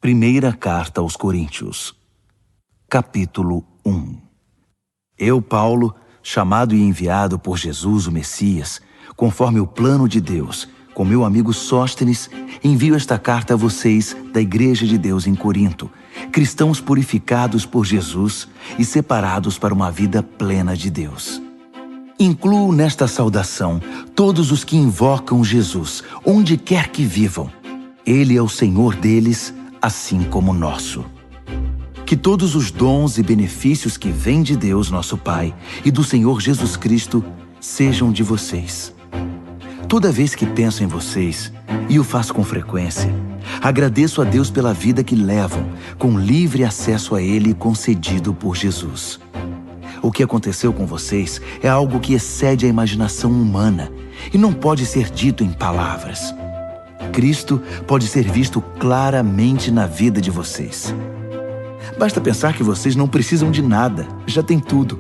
Primeira Carta aos Coríntios, capítulo 1. Eu, Paulo, chamado e enviado por Jesus, o Messias, conforme o plano de Deus, com meu amigo Sóstenes, envio esta carta a vocês da Igreja de Deus em Corinto, cristãos purificados por Jesus e separados para uma vida plena de Deus. Incluo nesta saudação todos os que invocam Jesus, onde quer que vivam. Ele é o Senhor deles, assim como nosso. Que todos os dons e benefícios que vêm de Deus, nosso Pai, e do Senhor Jesus Cristo, sejam de vocês. Toda vez que penso em vocês, e o faço com frequência, agradeço a Deus pela vida que levam, com livre acesso a Ele concedido por Jesus. O que aconteceu com vocês é algo que excede a imaginação humana e não pode ser dito em palavras. Cristo pode ser visto claramente na vida de vocês. Basta pensar que vocês não precisam de nada, já têm tudo.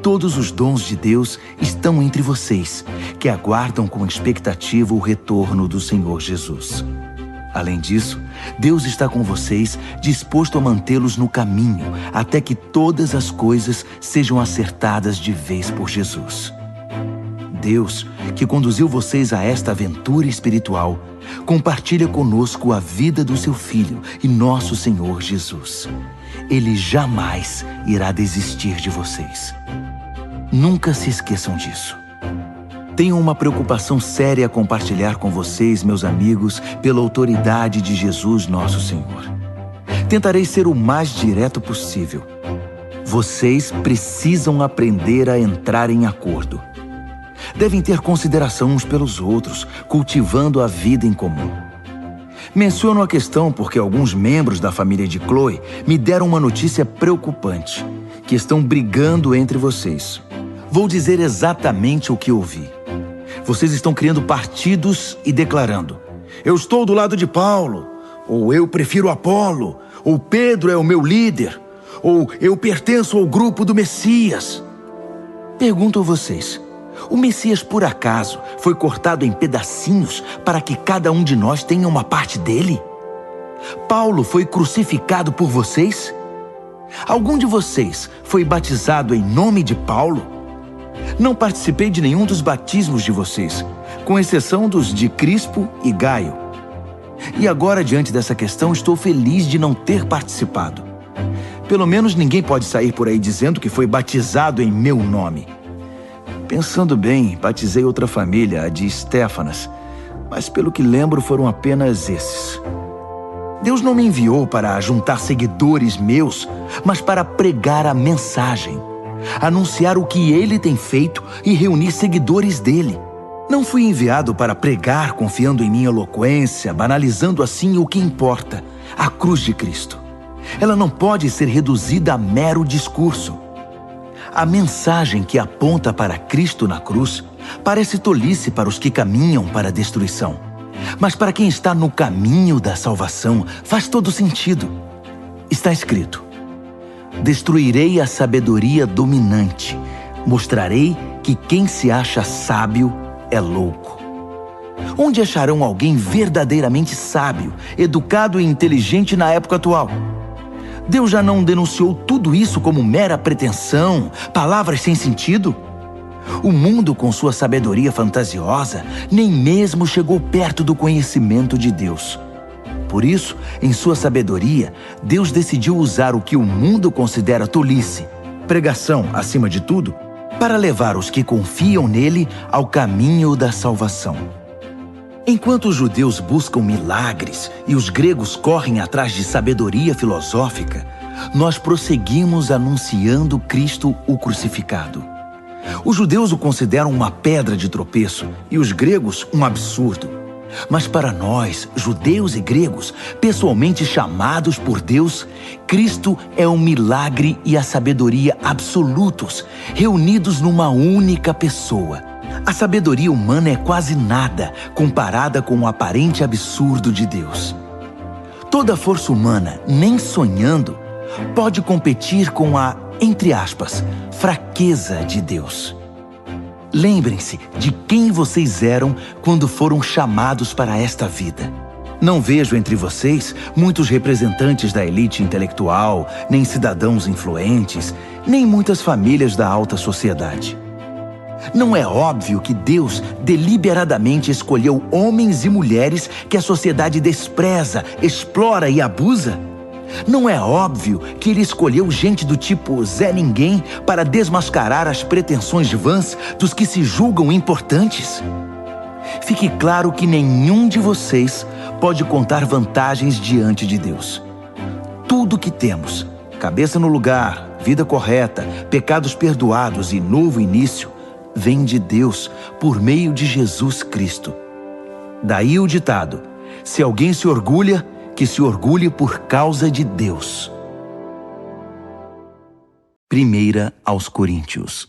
Todos os dons de Deus estão entre vocês, que aguardam com expectativa o retorno do Senhor Jesus. Além disso, Deus está com vocês, disposto a mantê-los no caminho, até que todas as coisas sejam acertadas de vez por Jesus. Deus, que conduziu vocês a esta aventura espiritual, compartilha conosco a vida do seu Filho e nosso Senhor Jesus. Ele jamais irá desistir de vocês. Nunca se esqueçam disso. Tenho uma preocupação séria a compartilhar com vocês, meus amigos, pela autoridade de Jesus, nosso Senhor. Tentarei ser o mais direto possível. Vocês precisam aprender a entrar em acordo. Devem ter consideração uns pelos outros, cultivando a vida em comum. Menciono a questão porque alguns membros da família de Chloe me deram uma notícia preocupante, que estão brigando entre vocês. Vou dizer exatamente o que ouvi. Vocês estão criando partidos e declarando: eu estou do lado de Paulo, ou eu prefiro Apolo, ou Pedro é o meu líder, ou eu pertenço ao grupo do Messias. Pergunto a vocês: o Messias, por acaso, foi cortado em pedacinhos para que cada um de nós tenha uma parte dele? Paulo foi crucificado por vocês? Algum de vocês foi batizado em nome de Paulo? Não participei de nenhum dos batismos de vocês, com exceção dos de Crispo e Gaio. E agora, diante dessa questão, estou feliz de não ter participado. Pelo menos ninguém pode sair por aí dizendo que foi batizado em meu nome. Pensando bem, batizei outra família, a de Estéfanas, mas pelo que lembro foram apenas esses. Deus não me enviou para juntar seguidores meus, mas para pregar a mensagem, anunciar o que Ele tem feito e reunir seguidores dele. Não fui enviado para pregar confiando em minha eloquência, banalizando assim o que importa, a cruz de Cristo. Ela não pode ser reduzida a mero discurso. A mensagem que aponta para Cristo na cruz parece tolice para os que caminham para a destruição. Mas para quem está no caminho da salvação, faz todo sentido. Está escrito: destruirei a sabedoria dominante, mostrarei que quem se acha sábio é louco. Onde acharão alguém verdadeiramente sábio, educado e inteligente na época atual? Deus já não denunciou tudo isso como mera pretensão, palavras sem sentido? O mundo, com sua sabedoria fantasiosa, nem mesmo chegou perto do conhecimento de Deus. Por isso, em sua sabedoria, Deus decidiu usar o que o mundo considera tolice, pregação acima de tudo, para levar os que confiam nele ao caminho da salvação. Enquanto os judeus buscam milagres e os gregos correm atrás de sabedoria filosófica, nós prosseguimos anunciando Cristo o crucificado. Os judeus o consideram uma pedra de tropeço e os gregos um absurdo. Mas para nós, judeus e gregos, pessoalmente chamados por Deus, Cristo é o milagre e a sabedoria absolutos, reunidos numa única pessoa. A sabedoria humana é quase nada comparada com o aparente absurdo de Deus. Toda força humana, nem sonhando, pode competir com a, entre aspas, fraqueza de Deus. Lembrem-se de quem vocês eram quando foram chamados para esta vida. Não vejo entre vocês muitos representantes da elite intelectual, nem cidadãos influentes, nem muitas famílias da alta sociedade. Não é óbvio que Deus deliberadamente escolheu homens e mulheres que a sociedade despreza, explora e abusa? Não é óbvio que Ele escolheu gente do tipo Zé Ninguém para desmascarar as pretensões vãs dos que se julgam importantes? Fique claro que nenhum de vocês pode contar vantagens diante de Deus. Tudo que temos, cabeça no lugar, vida correta, pecados perdoados e novo início, vem de Deus por meio de Jesus Cristo. Daí o ditado: se alguém se orgulha, que se orgulhe por causa de Deus. 1 aos Coríntios,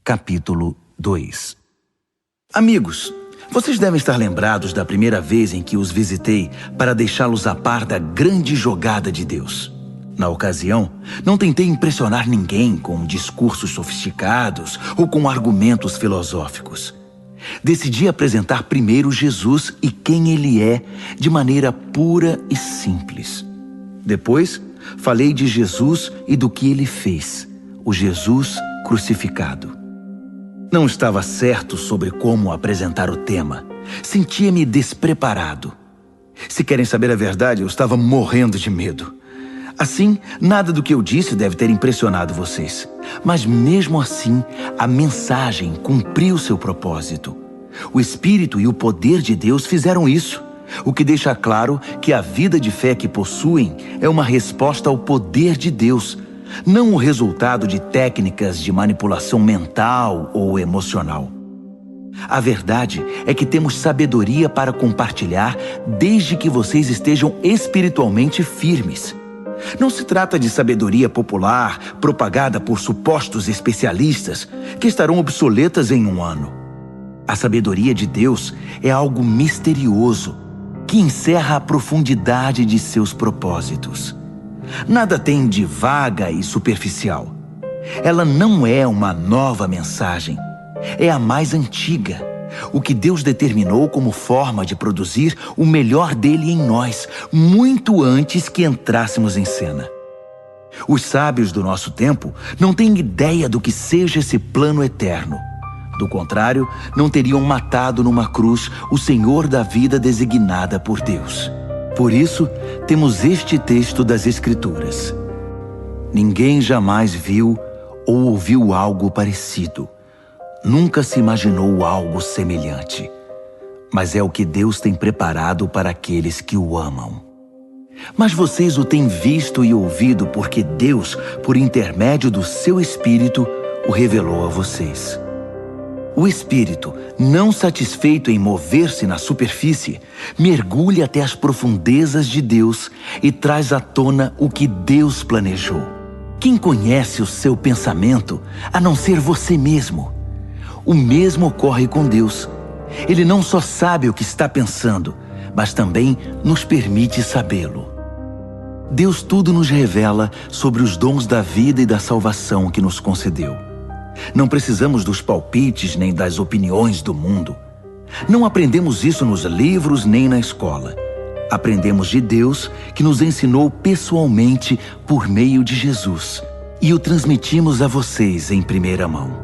capítulo 2. Amigos, vocês devem estar lembrados da primeira vez em que os visitei para deixá-los a par da grande jogada de Deus. Na ocasião, não tentei impressionar ninguém com discursos sofisticados ou com argumentos filosóficos. Decidi apresentar primeiro Jesus e quem Ele é, de maneira pura e simples. Depois, falei de Jesus e do que Ele fez, o Jesus crucificado. Não estava certo sobre como apresentar o tema. Sentia-me despreparado. Se querem saber a verdade, eu estava morrendo de medo. Assim, nada do que eu disse deve ter impressionado vocês. Mas mesmo assim, a mensagem cumpriu seu propósito. O Espírito e o poder de Deus fizeram isso, o que deixa claro que a vida de fé que possuem é uma resposta ao poder de Deus, não o resultado de técnicas de manipulação mental ou emocional. A verdade é que temos sabedoria para compartilhar desde que vocês estejam espiritualmente firmes. Não se trata de sabedoria popular, propagada por supostos especialistas, que estarão obsoletas em um ano. A sabedoria de Deus é algo misterioso, que encerra a profundidade de seus propósitos. Nada tem de vaga e superficial. Ela não é uma nova mensagem, é a mais antiga, o que Deus determinou como forma de produzir o melhor dele em nós, muito antes que entrássemos em cena. Os sábios do nosso tempo não têm ideia do que seja esse plano eterno. Do contrário, não teriam matado numa cruz o Senhor da vida designada por Deus. Por isso, temos este texto das Escrituras: ninguém jamais viu ou ouviu algo parecido. Nunca se imaginou algo semelhante. Mas é o que Deus tem preparado para aqueles que o amam. Mas vocês o têm visto e ouvido porque Deus, por intermédio do seu Espírito, o revelou a vocês. O Espírito, não satisfeito em mover-se na superfície, mergulha até as profundezas de Deus e traz à tona o que Deus planejou. Quem conhece o seu pensamento, a não ser você mesmo? O mesmo ocorre com Deus. Ele não só sabe o que está pensando, mas também nos permite sabê-lo. Deus tudo nos revela sobre os dons da vida e da salvação que nos concedeu. Não precisamos dos palpites nem das opiniões do mundo. Não aprendemos isso nos livros nem na escola. Aprendemos de Deus, que nos ensinou pessoalmente por meio de Jesus, e o transmitimos a vocês em primeira mão.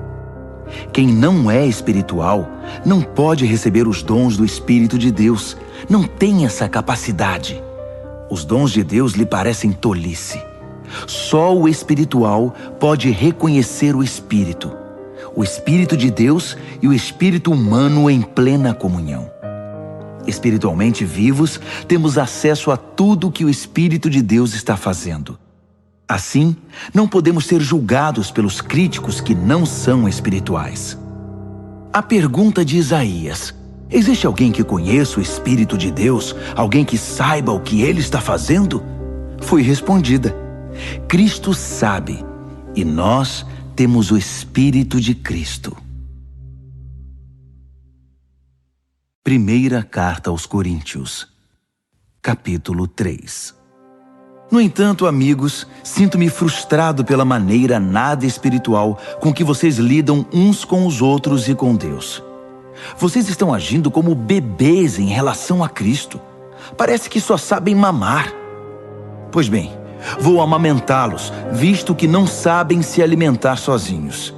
Quem não é espiritual não pode receber os dons do Espírito de Deus, não tem essa capacidade. Os dons de Deus lhe parecem tolice. Só o espiritual pode reconhecer o Espírito de Deus e o espírito humano em plena comunhão. Espiritualmente vivos, temos acesso a tudo o que o Espírito de Deus está fazendo. Assim, não podemos ser julgados pelos críticos que não são espirituais. A pergunta de Isaías: existe alguém que conheça o Espírito de Deus, alguém que saiba o que ele está fazendo? Foi respondida: Cristo sabe, e nós temos o Espírito de Cristo. Primeira Carta aos Coríntios, capítulo 3. No entanto, amigos, sinto-me frustrado pela maneira nada espiritual com que vocês lidam uns com os outros e com Deus. Vocês estão agindo como bebês em relação a Cristo. Parece que só sabem mamar. Pois bem, vou amamentá-los, visto que não sabem se alimentar sozinhos.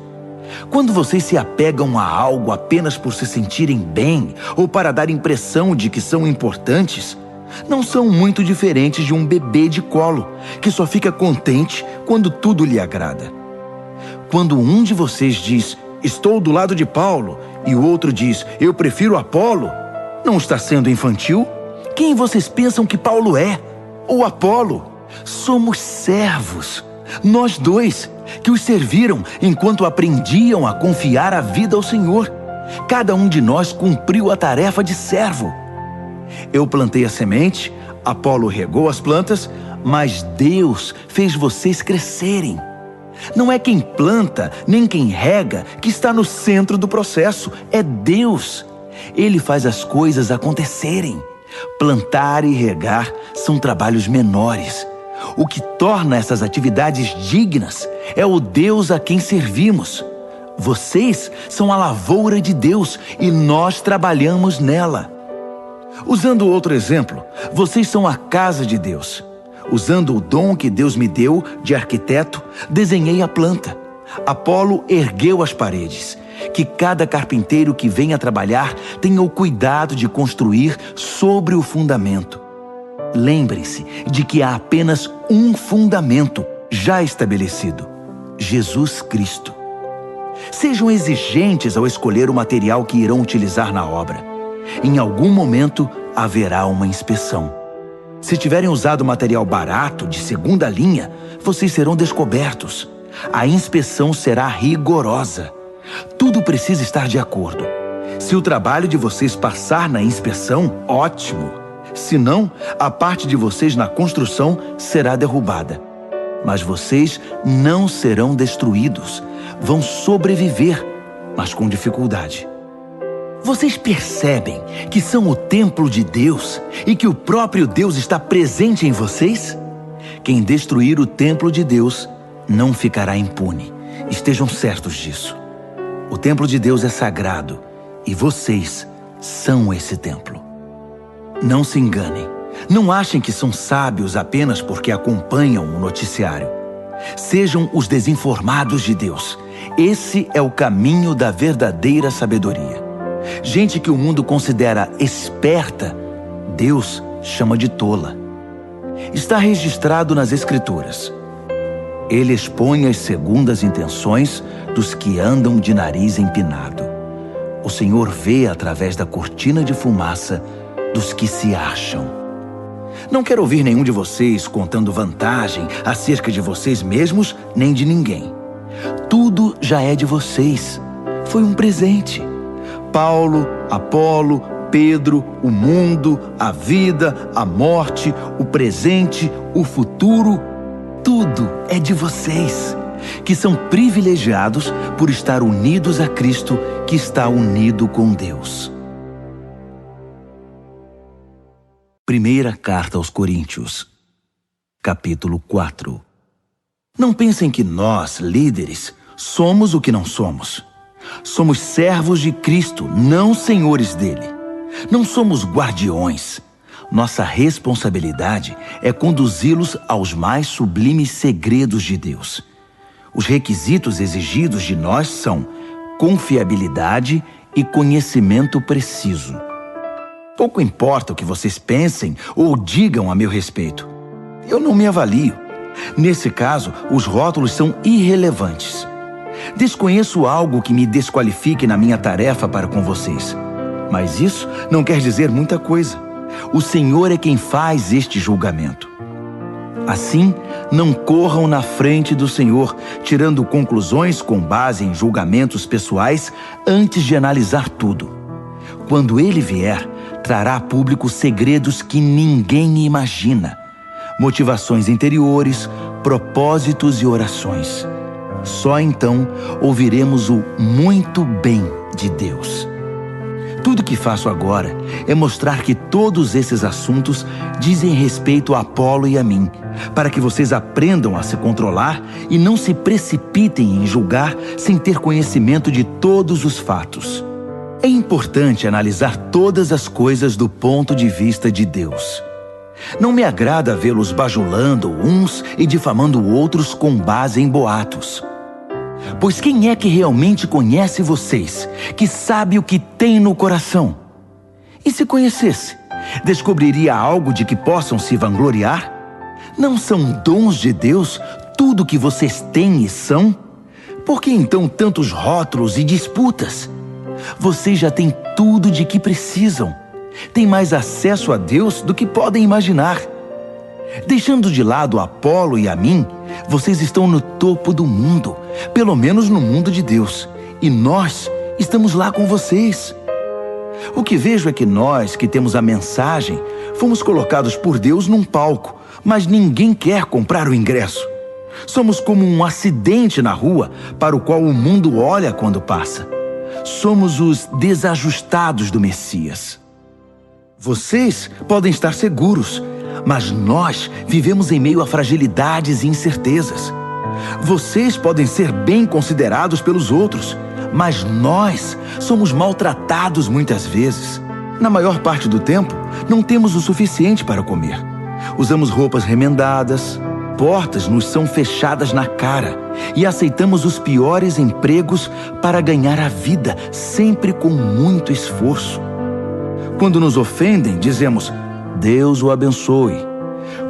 Quando vocês se apegam a algo apenas por se sentirem bem ou para dar impressão de que são importantes, não são muito diferentes de um bebê de colo, que só fica contente quando tudo lhe agrada. Quando um de vocês diz, estou do lado de Paulo, e o outro diz, eu prefiro Apolo, não está sendo infantil? Quem vocês pensam que Paulo é? Ou Apolo? Somos servos, nós dois, que os serviram enquanto aprendiam a confiar a vida ao Senhor. Cada um de nós cumpriu a tarefa de servo. Eu plantei a semente, Apolo regou as plantas, mas Deus fez vocês crescerem. Não é quem planta, nem quem rega que está no centro do processo, é Deus. Ele faz as coisas acontecerem. Plantar e regar são trabalhos menores. O que torna essas atividades dignas é o Deus a quem servimos. Vocês são a lavoura de Deus e nós trabalhamos nela. Usando outro exemplo, vocês são a casa de Deus. Usando o dom que Deus me deu de arquiteto, desenhei a planta. Apolo ergueu as paredes. Que cada carpinteiro que venha trabalhar tenha o cuidado de construir sobre o fundamento. Lembrem-se de que há apenas um fundamento já estabelecido: Jesus Cristo. Sejam exigentes ao escolher o material que irão utilizar na obra. Em algum momento haverá uma inspeção. Se tiverem usado material barato, de segunda linha, vocês serão descobertos. A inspeção será rigorosa. Tudo precisa estar de acordo. Se o trabalho de vocês passar na inspeção, ótimo. Se não, a parte de vocês na construção será derrubada. Mas vocês não serão destruídos. Vão sobreviver, mas com dificuldade. Vocês percebem que são o templo de Deus e que o próprio Deus está presente em vocês? Quem destruir o templo de Deus não ficará impune. Estejam certos disso. O templo de Deus é sagrado e vocês são esse templo. Não se enganem. Não achem que são sábios apenas porque acompanham o noticiário. Sejam os desinformados de Deus. Esse é o caminho da verdadeira sabedoria. Gente que o mundo considera esperta, Deus chama de tola. Está registrado nas Escrituras. Ele expõe as segundas intenções dos que andam de nariz empinado. O Senhor vê através da cortina de fumaça dos que se acham. Não quero ouvir nenhum de vocês contando vantagem acerca de vocês mesmos nem de ninguém. Tudo já é de vocês. Foi um presente. Paulo, Apolo, Pedro, o mundo, a vida, a morte, o presente, o futuro, tudo é de vocês, que são privilegiados por estar unidos a Cristo, que está unido com Deus. Primeira carta aos Coríntios, capítulo 4. Não pensem que nós, líderes, somos o que não somos. Somos servos de Cristo, não senhores dele. Não somos guardiões. Nossa responsabilidade é conduzi-los aos mais sublimes segredos de Deus. Os requisitos exigidos de nós são confiabilidade e conhecimento preciso. Pouco importa o que vocês pensem ou digam a meu respeito. Eu não me avalio. Nesse caso, os rótulos são irrelevantes. Desconheço algo que me desqualifique na minha tarefa para com vocês. Mas isso não quer dizer muita coisa. O Senhor é quem faz este julgamento. Assim, não corram na frente do Senhor, tirando conclusões com base em julgamentos pessoais antes de analisar tudo. Quando Ele vier, trará a público segredos que ninguém imagina, motivações interiores, propósitos e orações. Só então ouviremos o muito bem de Deus. Tudo que faço agora é mostrar que todos esses assuntos dizem respeito a Apolo e a mim, para que vocês aprendam a se controlar e não se precipitem em julgar sem ter conhecimento de todos os fatos. É importante analisar todas as coisas do ponto de vista de Deus. Não me agrada vê-los bajulando uns e difamando outros com base em boatos. Pois quem é que realmente conhece vocês, que sabe o que tem no coração? E se conhecesse, descobriria algo de que possam se vangloriar? Não são dons de Deus tudo que vocês têm e são? Por que então tantos rótulos e disputas? Vocês já têm tudo de que precisam. Têm mais acesso a Deus do que podem imaginar. Deixando de lado Apolo e a mim, vocês estão no topo do mundo, pelo menos no mundo de Deus. E nós estamos lá com vocês. O que vejo é que nós, que temos a mensagem, fomos colocados por Deus num palco, mas ninguém quer comprar o ingresso. Somos como um acidente na rua para o qual o mundo olha quando passa. Somos os desajustados do Messias. Vocês podem estar seguros, mas nós vivemos em meio a fragilidades e incertezas. Vocês podem ser bem considerados pelos outros, mas nós somos maltratados muitas vezes. Na maior parte do tempo, não temos o suficiente para comer. Usamos roupas remendadas, portas nos são fechadas na cara e aceitamos os piores empregos para ganhar a vida, sempre com muito esforço. Quando nos ofendem, dizemos, Deus o abençoe.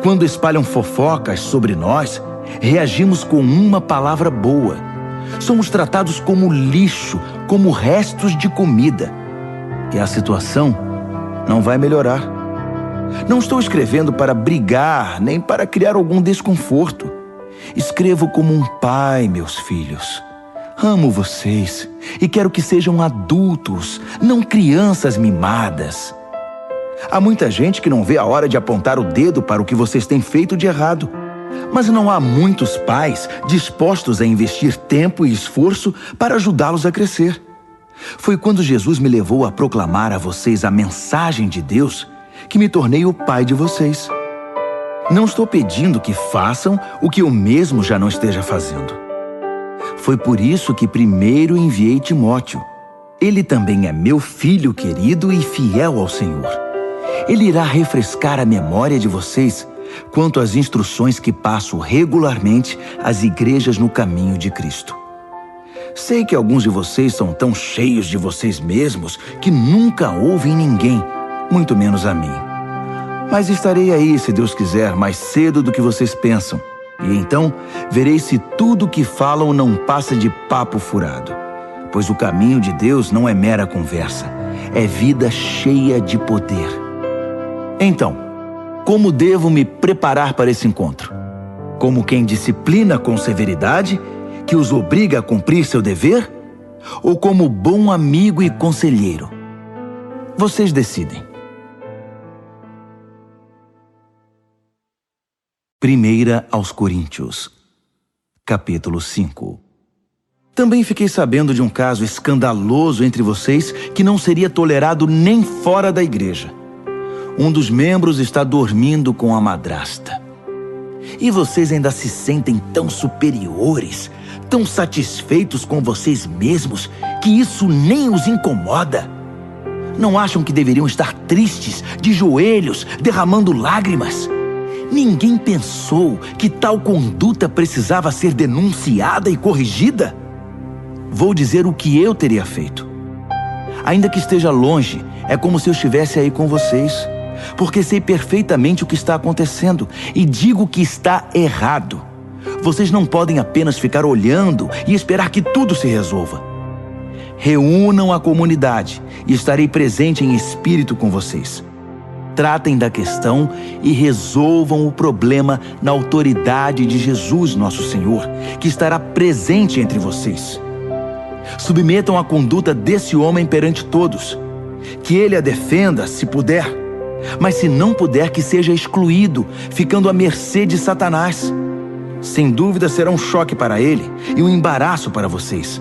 Quando espalham fofocas sobre nós, reagimos com uma palavra boa. Somos tratados como lixo, como restos de comida. E a situação não vai melhorar. Não estou escrevendo para brigar, nem para criar algum desconforto. Escrevo como um pai, meus filhos. Amo vocês e quero que sejam adultos, não crianças mimadas. Há muita gente que não vê a hora de apontar o dedo para o que vocês têm feito de errado. Mas não há muitos pais dispostos a investir tempo e esforço para ajudá-los a crescer. Foi quando Jesus me levou a proclamar a vocês a mensagem de Deus que me tornei o pai de vocês. Não estou pedindo que façam o que eu mesmo já não esteja fazendo. Foi por isso que primeiro enviei Timóteo. Ele também é meu filho querido e fiel ao Senhor. Ele irá refrescar a memória de vocês quanto às instruções que passo regularmente às igrejas no caminho de Cristo. Sei que alguns de vocês são tão cheios de vocês mesmos que nunca ouvem ninguém, muito menos a mim. Mas estarei aí, se Deus quiser, mais cedo do que vocês pensam. E então verei se tudo o que falam não passa de papo furado. Pois o caminho de Deus não é mera conversa, é vida cheia de poder. Então, como devo me preparar para esse encontro? Como quem disciplina com severidade, que os obriga a cumprir seu dever? Ou como bom amigo e conselheiro? Vocês decidem. 1 aos Coríntios, capítulo 5. Também fiquei sabendo de um caso escandaloso entre vocês que não seria tolerado nem fora da igreja. Um dos membros está dormindo com a madrasta. E vocês ainda se sentem tão superiores, tão satisfeitos com vocês mesmos, que isso nem os incomoda. Não acham que deveriam estar tristes, de joelhos, derramando lágrimas? Ninguém pensou que tal conduta precisava ser denunciada e corrigida? Vou dizer o que eu teria feito. Ainda que esteja longe, é como se eu estivesse aí com vocês, porque sei perfeitamente o que está acontecendo e digo que está errado. Vocês não podem apenas ficar olhando e esperar que tudo se resolva. Reúnam a comunidade e estarei presente em espírito com vocês. Tratem da questão e resolvam o problema na autoridade de Jesus, nosso Senhor, que estará presente entre vocês. Submetam a conduta desse homem perante todos. Que ele a defenda, se puder. Mas se não puder, que seja excluído, ficando à mercê de Satanás. Sem dúvida será um choque para ele e um embaraço para vocês.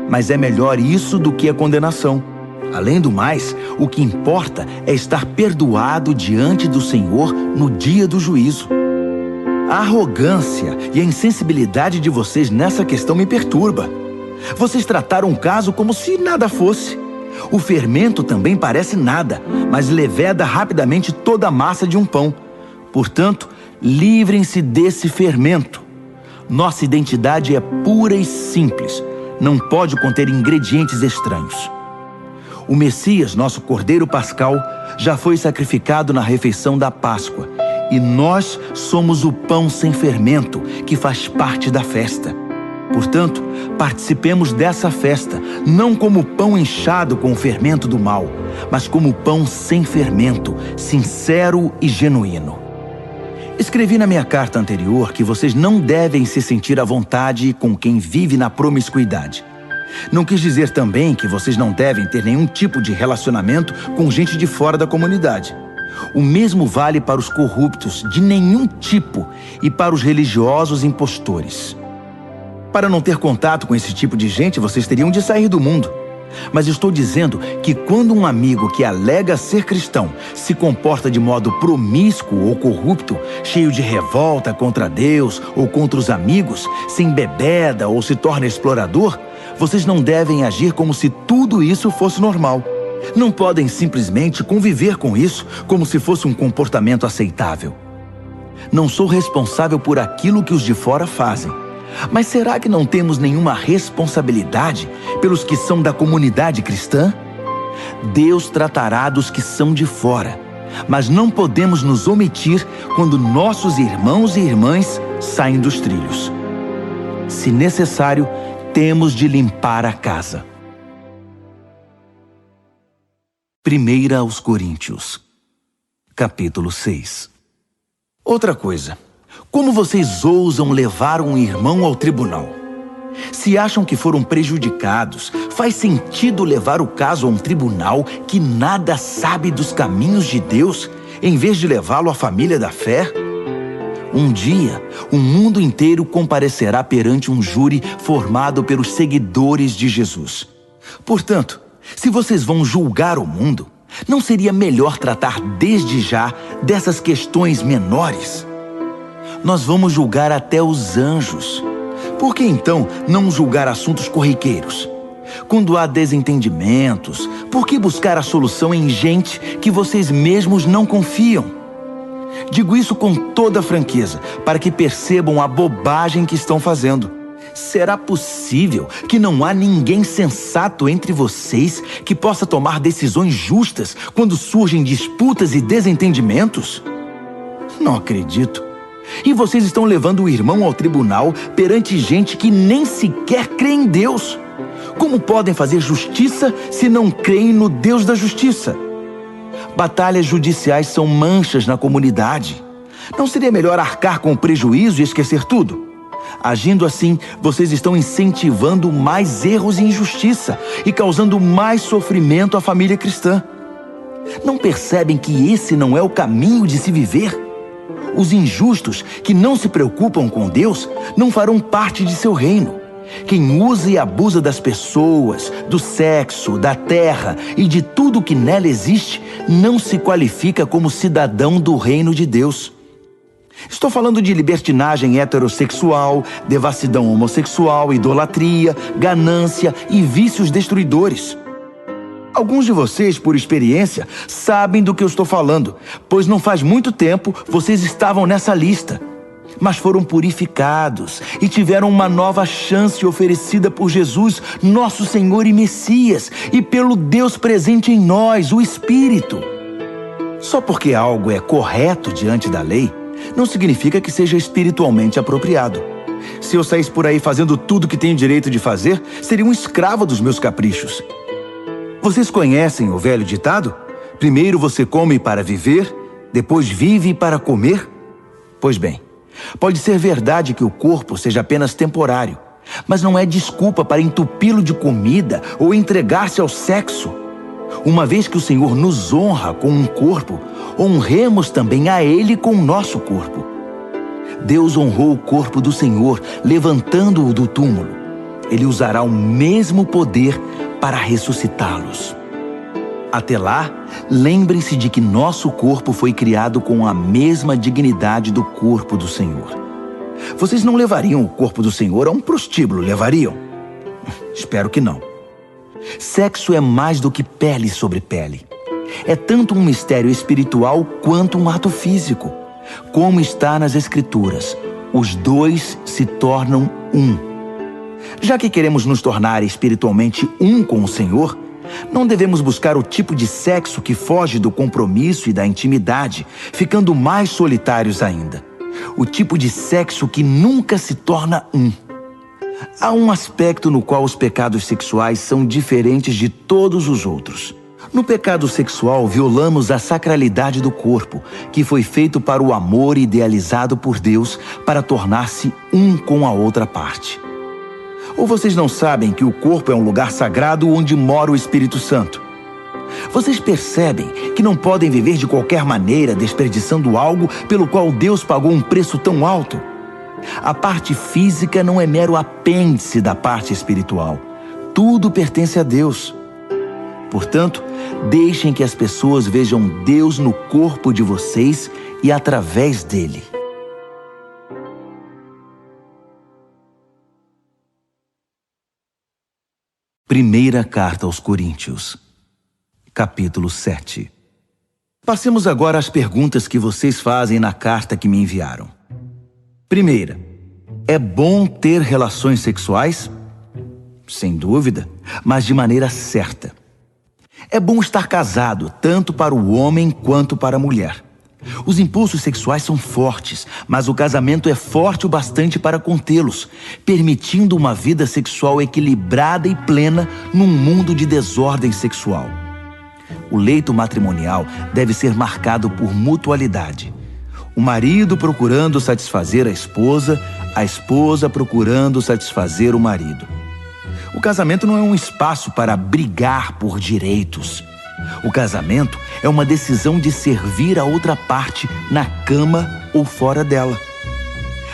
Mas é melhor isso do que a condenação. Além do mais, o que importa é estar perdoado diante do Senhor no dia do juízo. A arrogância e a insensibilidade de vocês nessa questão me perturba. Vocês trataram o caso como se nada fosse. O fermento também parece nada, mas leveda rapidamente toda a massa de um pão. Portanto, livrem-se desse fermento. Nossa identidade é pura e simples. Não pode conter ingredientes estranhos. O Messias, nosso Cordeiro Pascal, já foi sacrificado na refeição da Páscoa. E nós somos o pão sem fermento, que faz parte da festa. Portanto, participemos dessa festa, não como pão inchado com o fermento do mal, mas como pão sem fermento, sincero e genuíno. Escrevi na minha carta anterior que vocês não devem se sentir à vontade com quem vive na promiscuidade. Não quis dizer também que vocês não devem ter nenhum tipo de relacionamento com gente de fora da comunidade. O mesmo vale para os corruptos de nenhum tipo e para os religiosos impostores. Para não ter contato com esse tipo de gente, vocês teriam de sair do mundo. Mas estou dizendo que quando um amigo que alega ser cristão se comporta de modo promíscuo ou corrupto, cheio de revolta contra Deus ou contra os amigos, se embebeda ou se torna explorador, vocês não devem agir como se tudo isso fosse normal. Não podem simplesmente conviver com isso como se fosse um comportamento aceitável. Não sou responsável por aquilo que os de fora fazem. Mas será que não temos nenhuma responsabilidade pelos que são da comunidade cristã? Deus tratará dos que são de fora, mas não podemos nos omitir quando nossos irmãos e irmãs saem dos trilhos. Se necessário, temos de limpar a casa. 1 aos Coríntios, capítulo 6. Outra coisa. Como vocês ousam levar um irmão ao tribunal? Se acham que foram prejudicados, faz sentido levar o caso a um tribunal que nada sabe dos caminhos de Deus, em vez de levá-lo à família da fé? Um dia, o mundo inteiro comparecerá perante um júri formado pelos seguidores de Jesus. Portanto, se vocês vão julgar o mundo, não seria melhor tratar desde já dessas questões menores? Nós vamos julgar até os anjos. Por que então não julgar assuntos corriqueiros? Quando há desentendimentos, por que buscar a solução em gente que vocês mesmos não confiam? Digo isso com toda franqueza, para que percebam a bobagem que estão fazendo. Será possível que não há ninguém sensato entre vocês que possa tomar decisões justas quando surgem disputas e desentendimentos? Não acredito. E vocês estão levando o irmão ao tribunal perante gente que nem sequer crê em Deus. Como podem fazer justiça se não creem no Deus da justiça? Batalhas judiciais são manchas na comunidade. Não seria melhor arcar com o prejuízo e esquecer tudo? Agindo assim, vocês estão incentivando mais erros e injustiça e causando mais sofrimento à família cristã. Não percebem que esse não é o caminho de se viver? Os injustos, que não se preocupam com Deus, não farão parte de seu reino. Quem usa e abusa das pessoas, do sexo, da terra e de tudo que nela existe, não se qualifica como cidadão do reino de Deus. Estou falando de libertinagem heterossexual, devassidão homossexual, idolatria, ganância e vícios destruidores. Alguns de vocês, por experiência, sabem do que eu estou falando, pois não faz muito tempo vocês estavam nessa lista. Mas foram purificados e tiveram uma nova chance oferecida por Jesus, nosso Senhor e Messias, e pelo Deus presente em nós, o Espírito. Só porque algo é correto diante da lei, não significa que seja espiritualmente apropriado. Se eu saísse por aí fazendo tudo que tenho direito de fazer, seria um escravo dos meus caprichos. Vocês conhecem o velho ditado? Primeiro você come para viver, depois vive para comer? Pois bem, pode ser verdade que o corpo seja apenas temporário, mas não é desculpa para entupi-lo de comida ou entregar-se ao sexo. Uma vez que o Senhor nos honra com um corpo, honremos também a Ele com o nosso corpo. Deus honrou o corpo do Senhor, levantando-o do túmulo. Ele usará o mesmo poder para ressuscitá-los. Até lá, lembrem-se de que nosso corpo foi criado com a mesma dignidade do corpo do Senhor. Vocês não levariam o corpo do Senhor a um prostíbulo, levariam? Espero que não. Sexo é mais do que pele sobre pele. É tanto um mistério espiritual quanto um ato físico. Como está nas Escrituras, os dois se tornam um. Já que queremos nos tornar espiritualmente um com o Senhor, não devemos buscar o tipo de sexo que foge do compromisso e da intimidade, ficando mais solitários ainda. O tipo de sexo que nunca se torna um. Há um aspecto no qual os pecados sexuais são diferentes de todos os outros. No pecado sexual, violamos a sacralidade do corpo, que foi feito para o amor idealizado por Deus para tornar-se um com a outra parte. Ou vocês não sabem que o corpo é um lugar sagrado onde mora o Espírito Santo? Vocês percebem que não podem viver de qualquer maneira desperdiçando algo pelo qual Deus pagou um preço tão alto? A parte física não é mero apêndice da parte espiritual. Tudo pertence a Deus. Portanto, deixem que as pessoas vejam Deus no corpo de vocês e através dele. Primeira Carta aos Coríntios, capítulo 7. Passemos agora às perguntas que vocês fazem na carta que me enviaram. Primeira, é bom ter relações sexuais? Sem dúvida, mas de maneira certa. É bom estar casado, tanto para o homem quanto para a mulher. Os impulsos sexuais são fortes, mas o casamento é forte o bastante para contê-los, permitindo uma vida sexual equilibrada e plena num mundo de desordem sexual. O leito matrimonial deve ser marcado por mutualidade. O marido procurando satisfazer a esposa procurando satisfazer o marido. O casamento não é um espaço para brigar por direitos. O casamento é uma decisão de servir a outra parte na cama ou fora dela.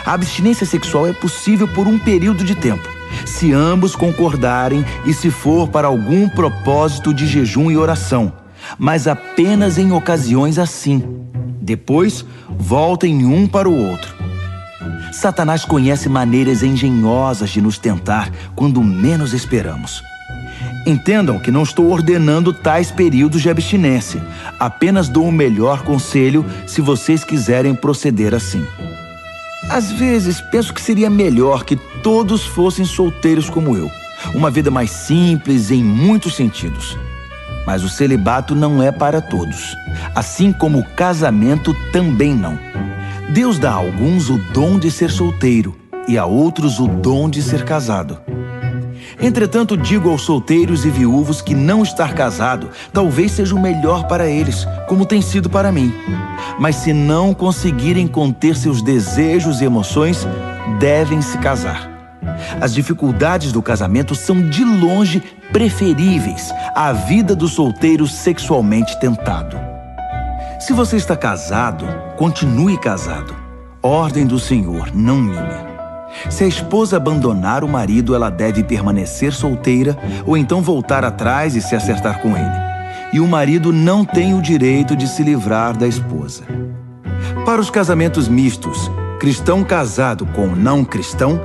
A abstinência sexual é possível por um período de tempo, se ambos concordarem e se for para algum propósito de jejum e oração, mas apenas em ocasiões assim. Depois, voltem um para o outro. Satanás conhece maneiras engenhosas de nos tentar quando menos esperamos. Entendam que não estou ordenando tais períodos de abstinência. Apenas dou o melhor conselho se vocês quiserem proceder assim. Às vezes, penso que seria melhor que todos fossem solteiros como eu. Uma vida mais simples em muitos sentidos. Mas o celibato não é para todos. Assim como o casamento também não. Deus dá a alguns o dom de ser solteiro e a outros o dom de ser casado. Entretanto, digo aos solteiros e viúvos que não estar casado talvez seja o melhor para eles, como tem sido para mim. Mas se não conseguirem conter seus desejos e emoções, devem se casar. As dificuldades do casamento são de longe preferíveis à vida do solteiro sexualmente tentado. Se você está casado, continue casado. Ordem do Senhor, não minha. Se a esposa abandonar o marido, ela deve permanecer solteira ou então voltar atrás e se acertar com ele. E o marido não tem o direito de se livrar da esposa. Para os casamentos mistos, cristão casado com não cristão,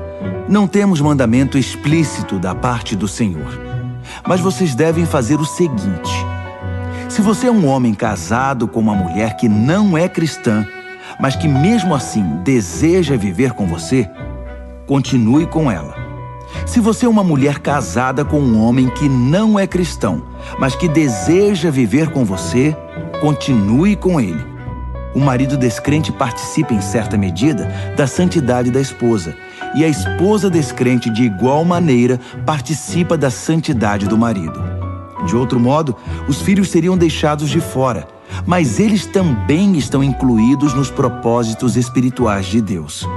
não temos mandamento explícito da parte do Senhor. Mas vocês devem fazer o seguinte: se você é um homem casado com uma mulher que não é cristã, mas que mesmo assim deseja viver com você, continue com ela. Se você é uma mulher casada com um homem que não é cristão, mas que deseja viver com você, continue com ele. O marido descrente participa em certa medida da santidade da esposa, e a esposa descrente de igual maneira participa da santidade do marido. De outro modo, os filhos seriam deixados de fora, mas eles também estão incluídos nos propósitos espirituais de Deus.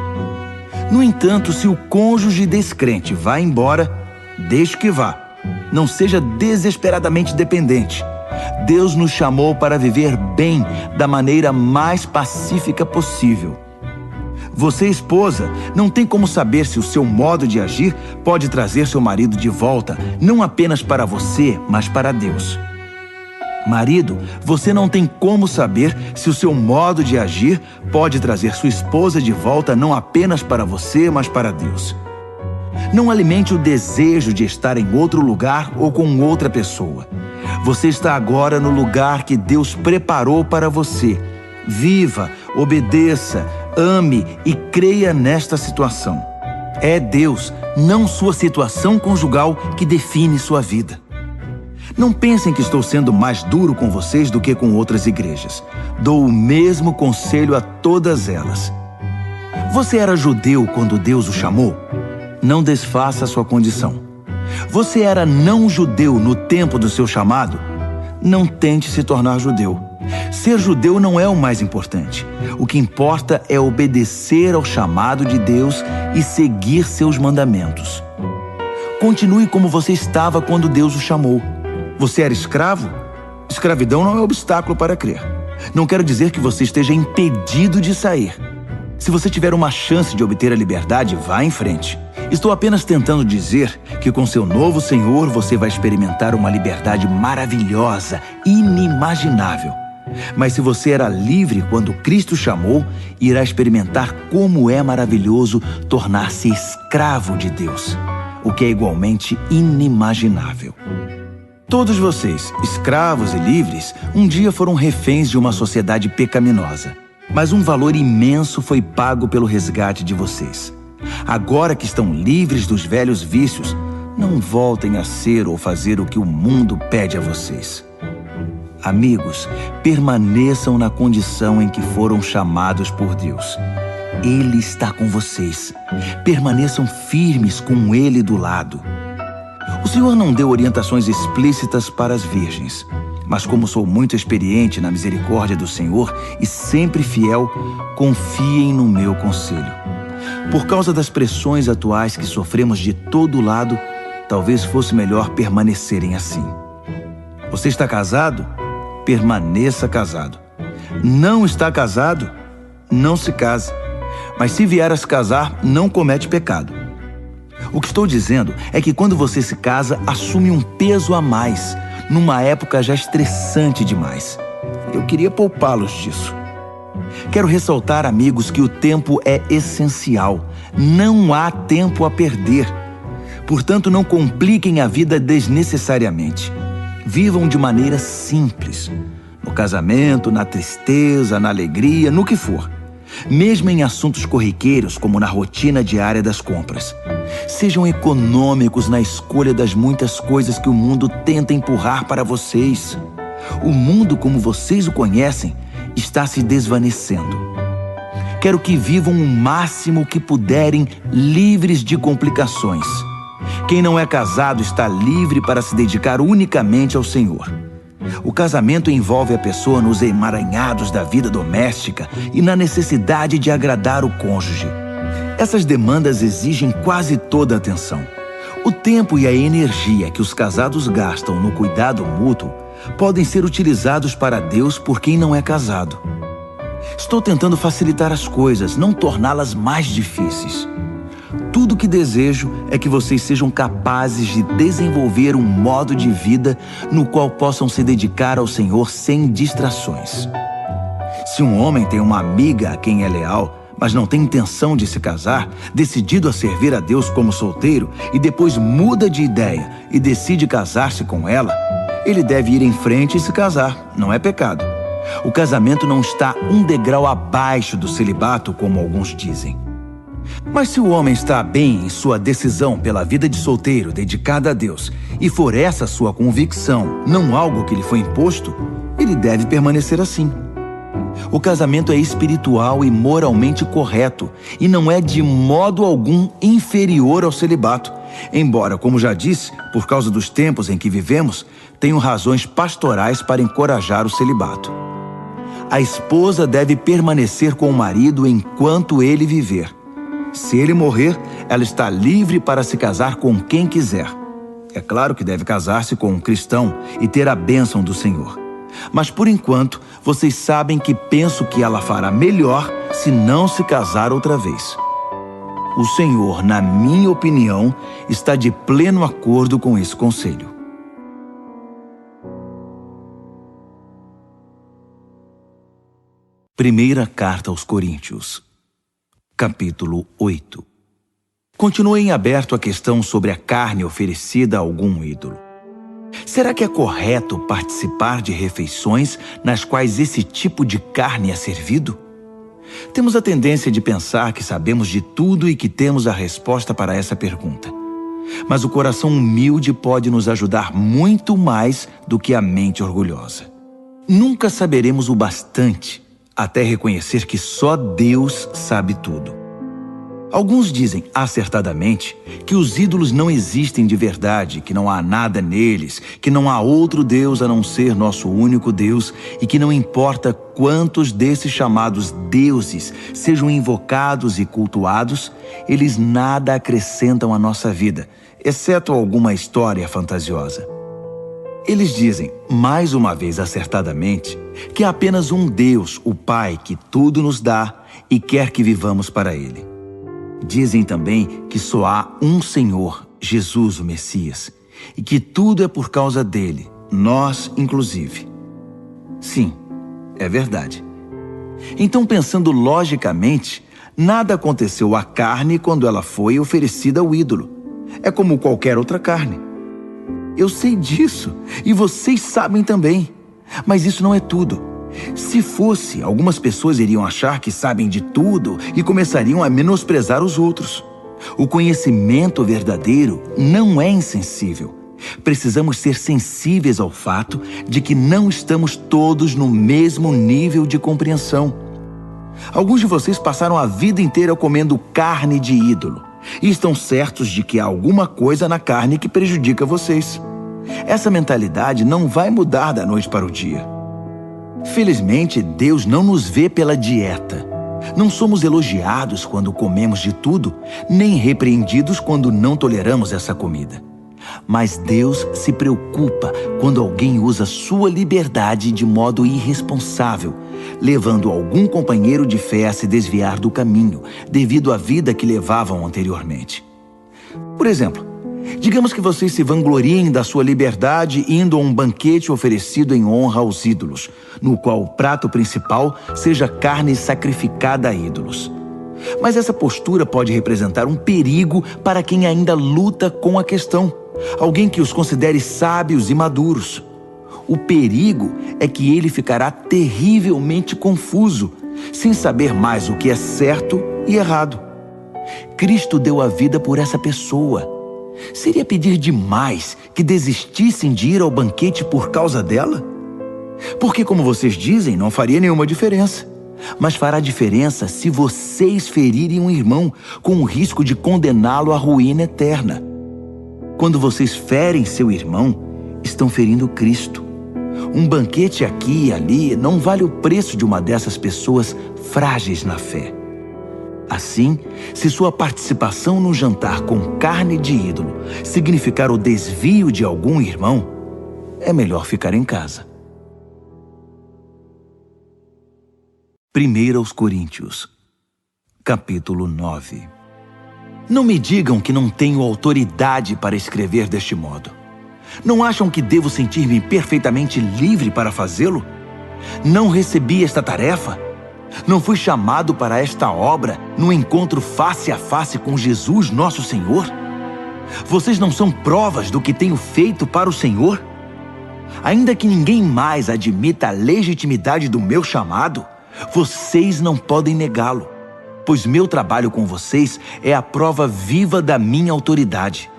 No entanto, se o cônjuge descrente vai embora, deixe que vá. Não seja desesperadamente dependente. Deus nos chamou para viver bem da maneira mais pacífica possível. Você, esposa, não tem como saber se o seu modo de agir pode trazer seu marido de volta, não apenas para você, mas para Deus. Marido, você não tem como saber se o seu modo de agir pode trazer sua esposa de volta não apenas para você, mas para Deus. Não alimente o desejo de estar em outro lugar ou com outra pessoa. Você está agora no lugar que Deus preparou para você. Viva, obedeça, ame e creia nesta situação. É Deus, não sua situação conjugal, que define sua vida. Não pensem que estou sendo mais duro com vocês do que com outras igrejas. Dou o mesmo conselho a todas elas. Você era judeu quando Deus o chamou? Não desfaça a sua condição. Você era não judeu no tempo do seu chamado? Não tente se tornar judeu. Ser judeu não é o mais importante. O que importa é obedecer ao chamado de Deus e seguir seus mandamentos. Continue como você estava quando Deus o chamou. Você era escravo? Escravidão não é obstáculo para crer. Não quero dizer que você esteja impedido de sair. Se você tiver uma chance de obter a liberdade, vá em frente. Estou apenas tentando dizer que com seu novo Senhor você vai experimentar uma liberdade maravilhosa, inimaginável. Mas se você era livre quando Cristo chamou, irá experimentar como é maravilhoso tornar-se escravo de Deus, o que é igualmente inimaginável. Todos vocês, escravos e livres, um dia foram reféns de uma sociedade pecaminosa. Mas um valor imenso foi pago pelo resgate de vocês. Agora que estão livres dos velhos vícios, não voltem a ser ou fazer o que o mundo pede a vocês. Amigos, permaneçam na condição em que foram chamados por Deus. Ele está com vocês. Permaneçam firmes com Ele do lado. O Senhor não deu orientações explícitas para as virgens, mas como sou muito experiente na misericórdia do Senhor e sempre fiel, confiem no meu conselho. Por causa das pressões atuais que sofremos de todo lado, talvez fosse melhor permanecerem assim. Você está casado? Permaneça casado. Não está casado? Não se case. Mas se vier a se casar, não comete pecado. O que estou dizendo é que quando você se casa, assume um peso a mais, numa época já estressante demais. Eu queria poupá-los disso. Quero ressaltar, amigos, que o tempo é essencial. Não há tempo a perder. Portanto, não compliquem a vida desnecessariamente. Vivam de maneira simples. No casamento, na tristeza, na alegria, no que for. Mesmo em assuntos corriqueiros, como na rotina diária das compras. Sejam econômicos na escolha das muitas coisas que o mundo tenta empurrar para vocês. O mundo, como vocês o conhecem, está se desvanecendo. Quero que vivam o máximo que puderem, livres de complicações. Quem não é casado está livre para se dedicar unicamente ao Senhor. O casamento envolve a pessoa nos emaranhados da vida doméstica e na necessidade de agradar o cônjuge. Essas demandas exigem quase toda a atenção. O tempo e a energia que os casados gastam no cuidado mútuo podem ser utilizados para Deus por quem não é casado. Estou tentando facilitar as coisas, não torná-las mais difíceis. Tudo o que desejo é que vocês sejam capazes de desenvolver um modo de vida no qual possam se dedicar ao Senhor sem distrações. Se um homem tem uma amiga a quem é leal, mas não tem intenção de se casar, decidido a servir a Deus como solteiro, e depois muda de ideia e decide casar-se com ela, ele deve ir em frente e se casar, não é pecado. O casamento não está um degrau abaixo do celibato, como alguns dizem. Mas se o homem está bem em sua decisão pela vida de solteiro dedicada a Deus, e for essa sua convicção, não algo que lhe foi imposto, ele deve permanecer assim. O casamento é espiritual e moralmente correto, e não é de modo algum inferior ao celibato, embora, como já disse, por causa dos tempos em que vivemos, tenham razões pastorais para encorajar o celibato. A esposa deve permanecer com o marido enquanto ele viver. Se ele morrer, ela está livre para se casar com quem quiser. É claro que deve casar-se com um cristão e ter a bênção do Senhor. Mas por enquanto, vocês sabem que penso que ela fará melhor se não se casar outra vez. O Senhor, na minha opinião, está de pleno acordo com esse conselho. Primeira Carta aos Coríntios, capítulo 8. Continua em aberto a questão sobre a carne oferecida a algum ídolo. Será que é correto participar de refeições nas quais esse tipo de carne é servido? Temos a tendência de pensar que sabemos de tudo e que temos a resposta para essa pergunta. Mas o coração humilde pode nos ajudar muito mais do que a mente orgulhosa. Nunca saberemos o bastante até reconhecer que só Deus sabe tudo. Alguns dizem, acertadamente, que os ídolos não existem de verdade, que não há nada neles, que não há outro Deus a não ser nosso único Deus e que não importa quantos desses chamados deuses sejam invocados e cultuados, eles nada acrescentam à nossa vida, exceto alguma história fantasiosa. Eles dizem, mais uma vez acertadamente, que há apenas um Deus, o Pai, que tudo nos dá e quer que vivamos para Ele. Dizem também que só há um Senhor, Jesus, o Messias, e que tudo é por causa dele, nós inclusive. Sim, é verdade. Então, pensando logicamente, nada aconteceu à carne quando ela foi oferecida ao ídolo. É como qualquer outra carne. Eu sei disso, e vocês sabem também. Mas isso não é tudo. Se fosse, algumas pessoas iriam achar que sabem de tudo e começariam a menosprezar os outros. O conhecimento verdadeiro não é insensível. Precisamos ser sensíveis ao fato de que não estamos todos no mesmo nível de compreensão. Alguns de vocês passaram a vida inteira comendo carne de ídolo e estão certos de que há alguma coisa na carne que prejudica vocês. Essa mentalidade não vai mudar da noite para o dia. Felizmente, Deus não nos vê pela dieta. Não somos elogiados quando comemos de tudo, nem repreendidos quando não toleramos essa comida. Mas Deus se preocupa quando alguém usa sua liberdade de modo irresponsável, levando algum companheiro de fé a se desviar do caminho, devido à vida que levavam anteriormente. Por exemplo, digamos que vocês se vangloriem da sua liberdade indo a um banquete oferecido em honra aos ídolos, no qual o prato principal seja carne sacrificada a ídolos. Mas essa postura pode representar um perigo para quem ainda luta com a questão, alguém que os considere sábios e maduros. O perigo é que ele ficará terrivelmente confuso, sem saber mais o que é certo e errado. Cristo deu a vida por essa pessoa. Seria pedir demais que desistissem de ir ao banquete por causa dela? Porque, como vocês dizem, não faria nenhuma diferença. Mas fará diferença se vocês ferirem um irmão, com o risco de condená-lo à ruína eterna. Quando vocês ferem seu irmão, estão ferindo Cristo. Um banquete aqui e ali não vale o preço de uma dessas pessoas frágeis na fé. Assim, se sua participação no jantar com carne de ídolo significar o desvio de algum irmão, é melhor ficar em casa. 1 Coríntios, capítulo 9. Não me digam que não tenho autoridade para escrever deste modo. Não acham que devo sentir-me perfeitamente livre para fazê-lo? Não recebi esta tarefa? Não fui chamado para esta obra no encontro face a face com Jesus, nosso Senhor? Vocês não são provas do que tenho feito para o Senhor? Ainda que ninguém mais admita a legitimidade do meu chamado, vocês não podem negá-lo, pois meu trabalho com vocês é a prova viva da minha autoridade.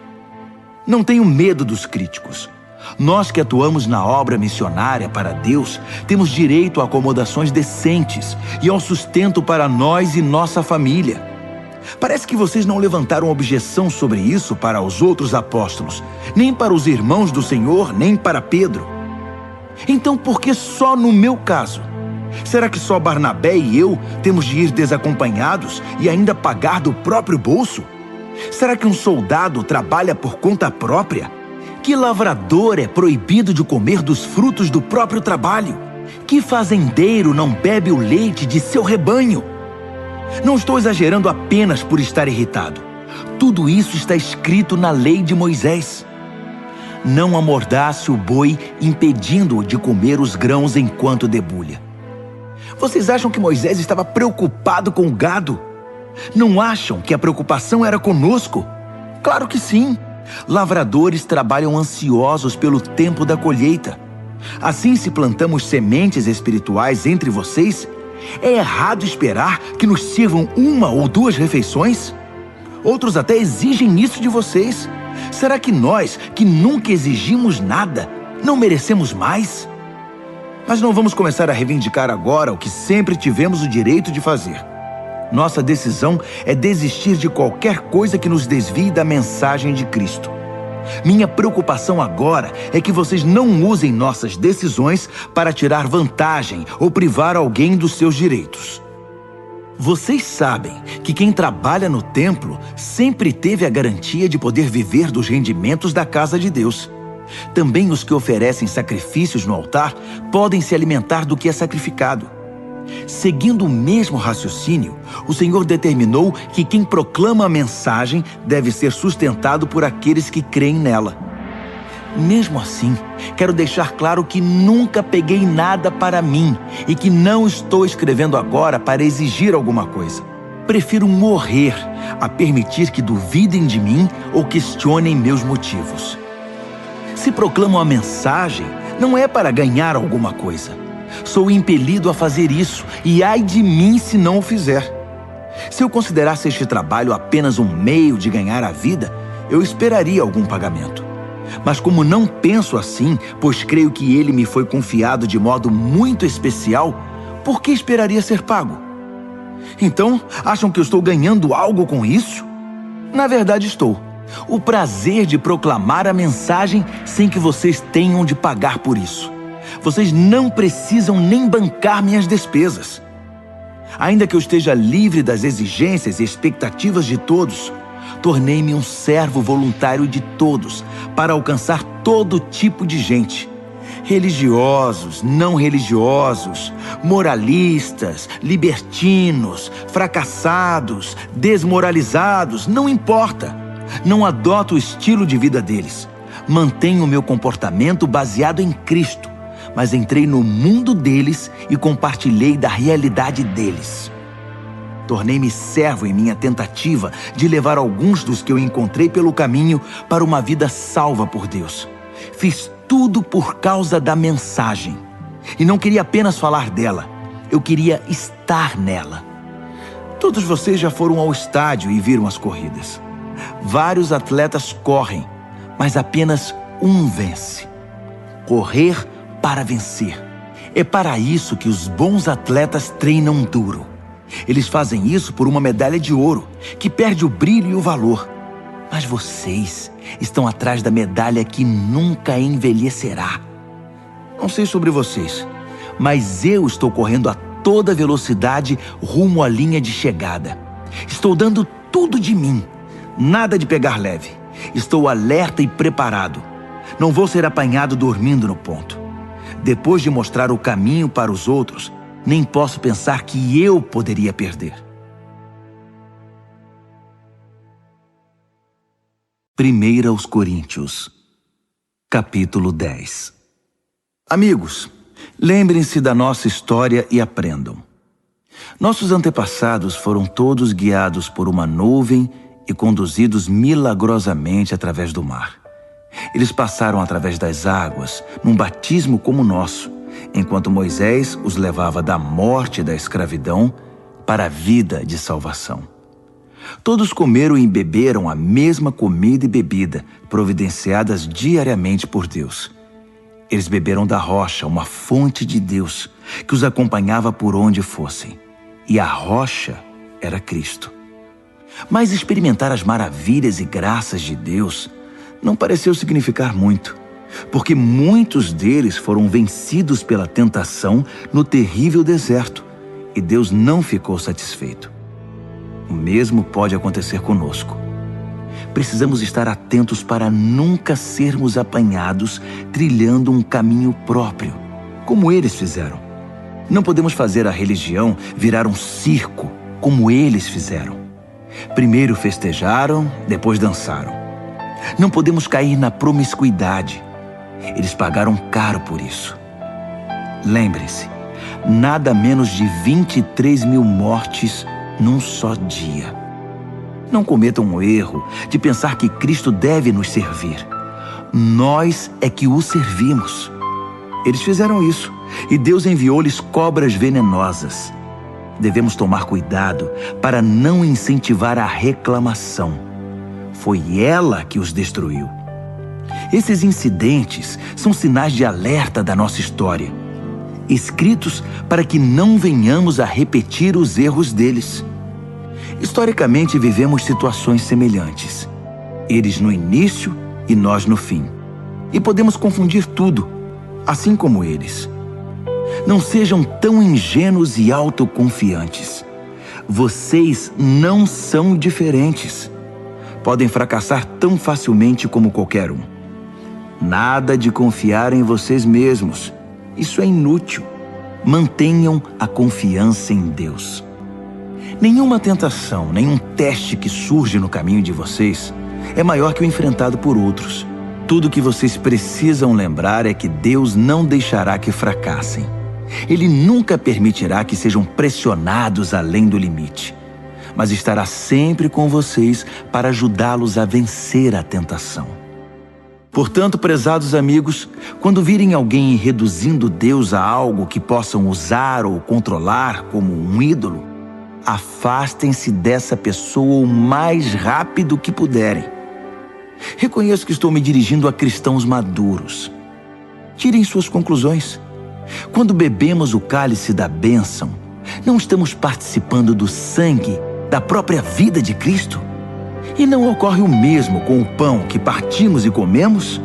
Não tenho medo dos críticos. Nós que atuamos na obra missionária para Deus, temos direito a acomodações decentes e ao sustento para nós e nossa família. Parece que vocês não levantaram objeção sobre isso para os outros apóstolos, nem para os irmãos do Senhor, nem para Pedro. Então, por que só no meu caso? Será que só Barnabé e eu temos de ir desacompanhados e ainda pagar do próprio bolso? Será que um soldado trabalha por conta própria? Que lavrador é proibido de comer dos frutos do próprio trabalho? Que fazendeiro não bebe o leite de seu rebanho? Não estou exagerando apenas por estar irritado. Tudo isso está escrito na lei de Moisés. Não amordace o boi, impedindo-o de comer os grãos enquanto debulha. Vocês acham que Moisés estava preocupado com o gado? Não acham que a preocupação era conosco? Claro que sim. Lavradores trabalham ansiosos pelo tempo da colheita. Assim, se plantamos sementes espirituais entre vocês, é errado esperar que nos sirvam 1 ou 2 refeições? Outros até exigem isso de vocês. Será que nós, que nunca exigimos nada, não merecemos mais? Mas não vamos começar a reivindicar agora o que sempre tivemos o direito de fazer. Nossa decisão é desistir de qualquer coisa que nos desvie da mensagem de Cristo. Minha preocupação agora é que vocês não usem nossas decisões para tirar vantagem ou privar alguém dos seus direitos. Vocês sabem que quem trabalha no templo sempre teve a garantia de poder viver dos rendimentos da casa de Deus. Também os que oferecem sacrifícios no altar podem se alimentar do que é sacrificado. Seguindo o mesmo raciocínio, o Senhor determinou que quem proclama a mensagem deve ser sustentado por aqueles que creem nela. Mesmo assim, quero deixar claro que nunca peguei nada para mim e que não estou escrevendo agora para exigir alguma coisa. Prefiro morrer a permitir que duvidem de mim ou questionem meus motivos. Se proclamo a mensagem, não é para ganhar alguma coisa. Sou impelido a fazer isso e ai de mim se não o fizer. Se eu considerasse este trabalho apenas um meio de ganhar a vida, eu esperaria algum pagamento. Mas como não penso assim, pois creio que ele me foi confiado de modo muito especial, por que esperaria ser pago? Então, acham que eu estou ganhando algo com isso? Na verdade estou. O prazer de proclamar a mensagem sem que vocês tenham de pagar por isso. Vocês não precisam nem bancar minhas despesas. Ainda que eu esteja livre das exigências e expectativas de todos, tornei-me um servo voluntário de todos para alcançar todo tipo de gente. Religiosos, não religiosos, moralistas, libertinos, fracassados, desmoralizados, não importa. Não adoto o estilo de vida deles. Mantenho o meu comportamento baseado em Cristo, mas entrei no mundo deles e compartilhei da realidade deles. Tornei-me servo em minha tentativa de levar alguns dos que eu encontrei pelo caminho para uma vida salva por Deus. Fiz tudo por causa da mensagem. E não queria apenas falar dela, eu queria estar nela. Todos vocês já foram ao estádio e viram as corridas. Vários atletas correm, mas apenas um vence. Correr para vencer. É para isso que os bons atletas treinam duro. Eles fazem isso por uma medalha de ouro, que perde o brilho e o valor. Mas vocês estão atrás da medalha que nunca envelhecerá. Não sei sobre vocês, mas eu estou correndo a toda velocidade rumo à linha de chegada. Estou dando tudo de mim. Nada de pegar leve. Estou alerta e preparado. Não vou ser apanhado dormindo no ponto. Depois de mostrar o caminho para os outros, nem posso pensar que eu poderia perder. 1 aos Coríntios, capítulo 10. Amigos, lembrem-se da nossa história e aprendam. Nossos antepassados foram todos guiados por uma nuvem e conduzidos milagrosamente através do mar. Eles passaram através das águas, num batismo como o nosso, enquanto Moisés os levava da morte e da escravidão para a vida de salvação. Todos comeram e beberam a mesma comida e bebida, providenciadas diariamente por Deus. Eles beberam da rocha, uma fonte de Deus, que os acompanhava por onde fossem. E a rocha era Cristo. Mas experimentar as maravilhas e graças de Deus não pareceu significar muito, porque muitos deles foram vencidos pela tentação no terrível deserto, e Deus não ficou satisfeito. O mesmo pode acontecer conosco. Precisamos estar atentos para nunca sermos apanhados trilhando um caminho próprio, como eles fizeram. Não podemos fazer a religião virar um circo, como eles fizeram. Primeiro festejaram, depois dançaram. Não podemos cair na promiscuidade. Eles pagaram caro por isso. Lembre-se, nada menos de 23 mil mortes num só dia. Não cometam o erro de pensar que Cristo deve nos servir. Nós é que o servimos. Eles fizeram isso e Deus enviou-lhes cobras venenosas. Devemos tomar cuidado para não incentivar a reclamação. Foi ela que os destruiu. Esses incidentes são sinais de alerta da nossa história, escritos para que não venhamos a repetir os erros deles. Historicamente, vivemos situações semelhantes. Eles no início e nós no fim. E podemos confundir tudo, assim como eles. Não sejam tão ingênuos e autoconfiantes. Vocês não são diferentes. Podem fracassar tão facilmente como qualquer um. Nada de confiar em vocês mesmos. Isso é inútil. Mantenham a confiança em Deus. Nenhuma tentação, nenhum teste que surge no caminho de vocês é maior que o enfrentado por outros. Tudo que vocês precisam lembrar é que Deus não deixará que fracassem. Ele nunca permitirá que sejam pressionados além do limite, mas estará sempre com vocês para ajudá-los a vencer a tentação. Portanto, prezados amigos, quando virem alguém reduzindo Deus a algo que possam usar ou controlar como um ídolo, afastem-se dessa pessoa o mais rápido que puderem. Reconheço que estou me dirigindo a cristãos maduros. Tirem suas conclusões. Quando bebemos o cálice da bênção, não estamos participando do sangue da própria vida de Cristo? E não ocorre o mesmo com o pão que partimos e comemos?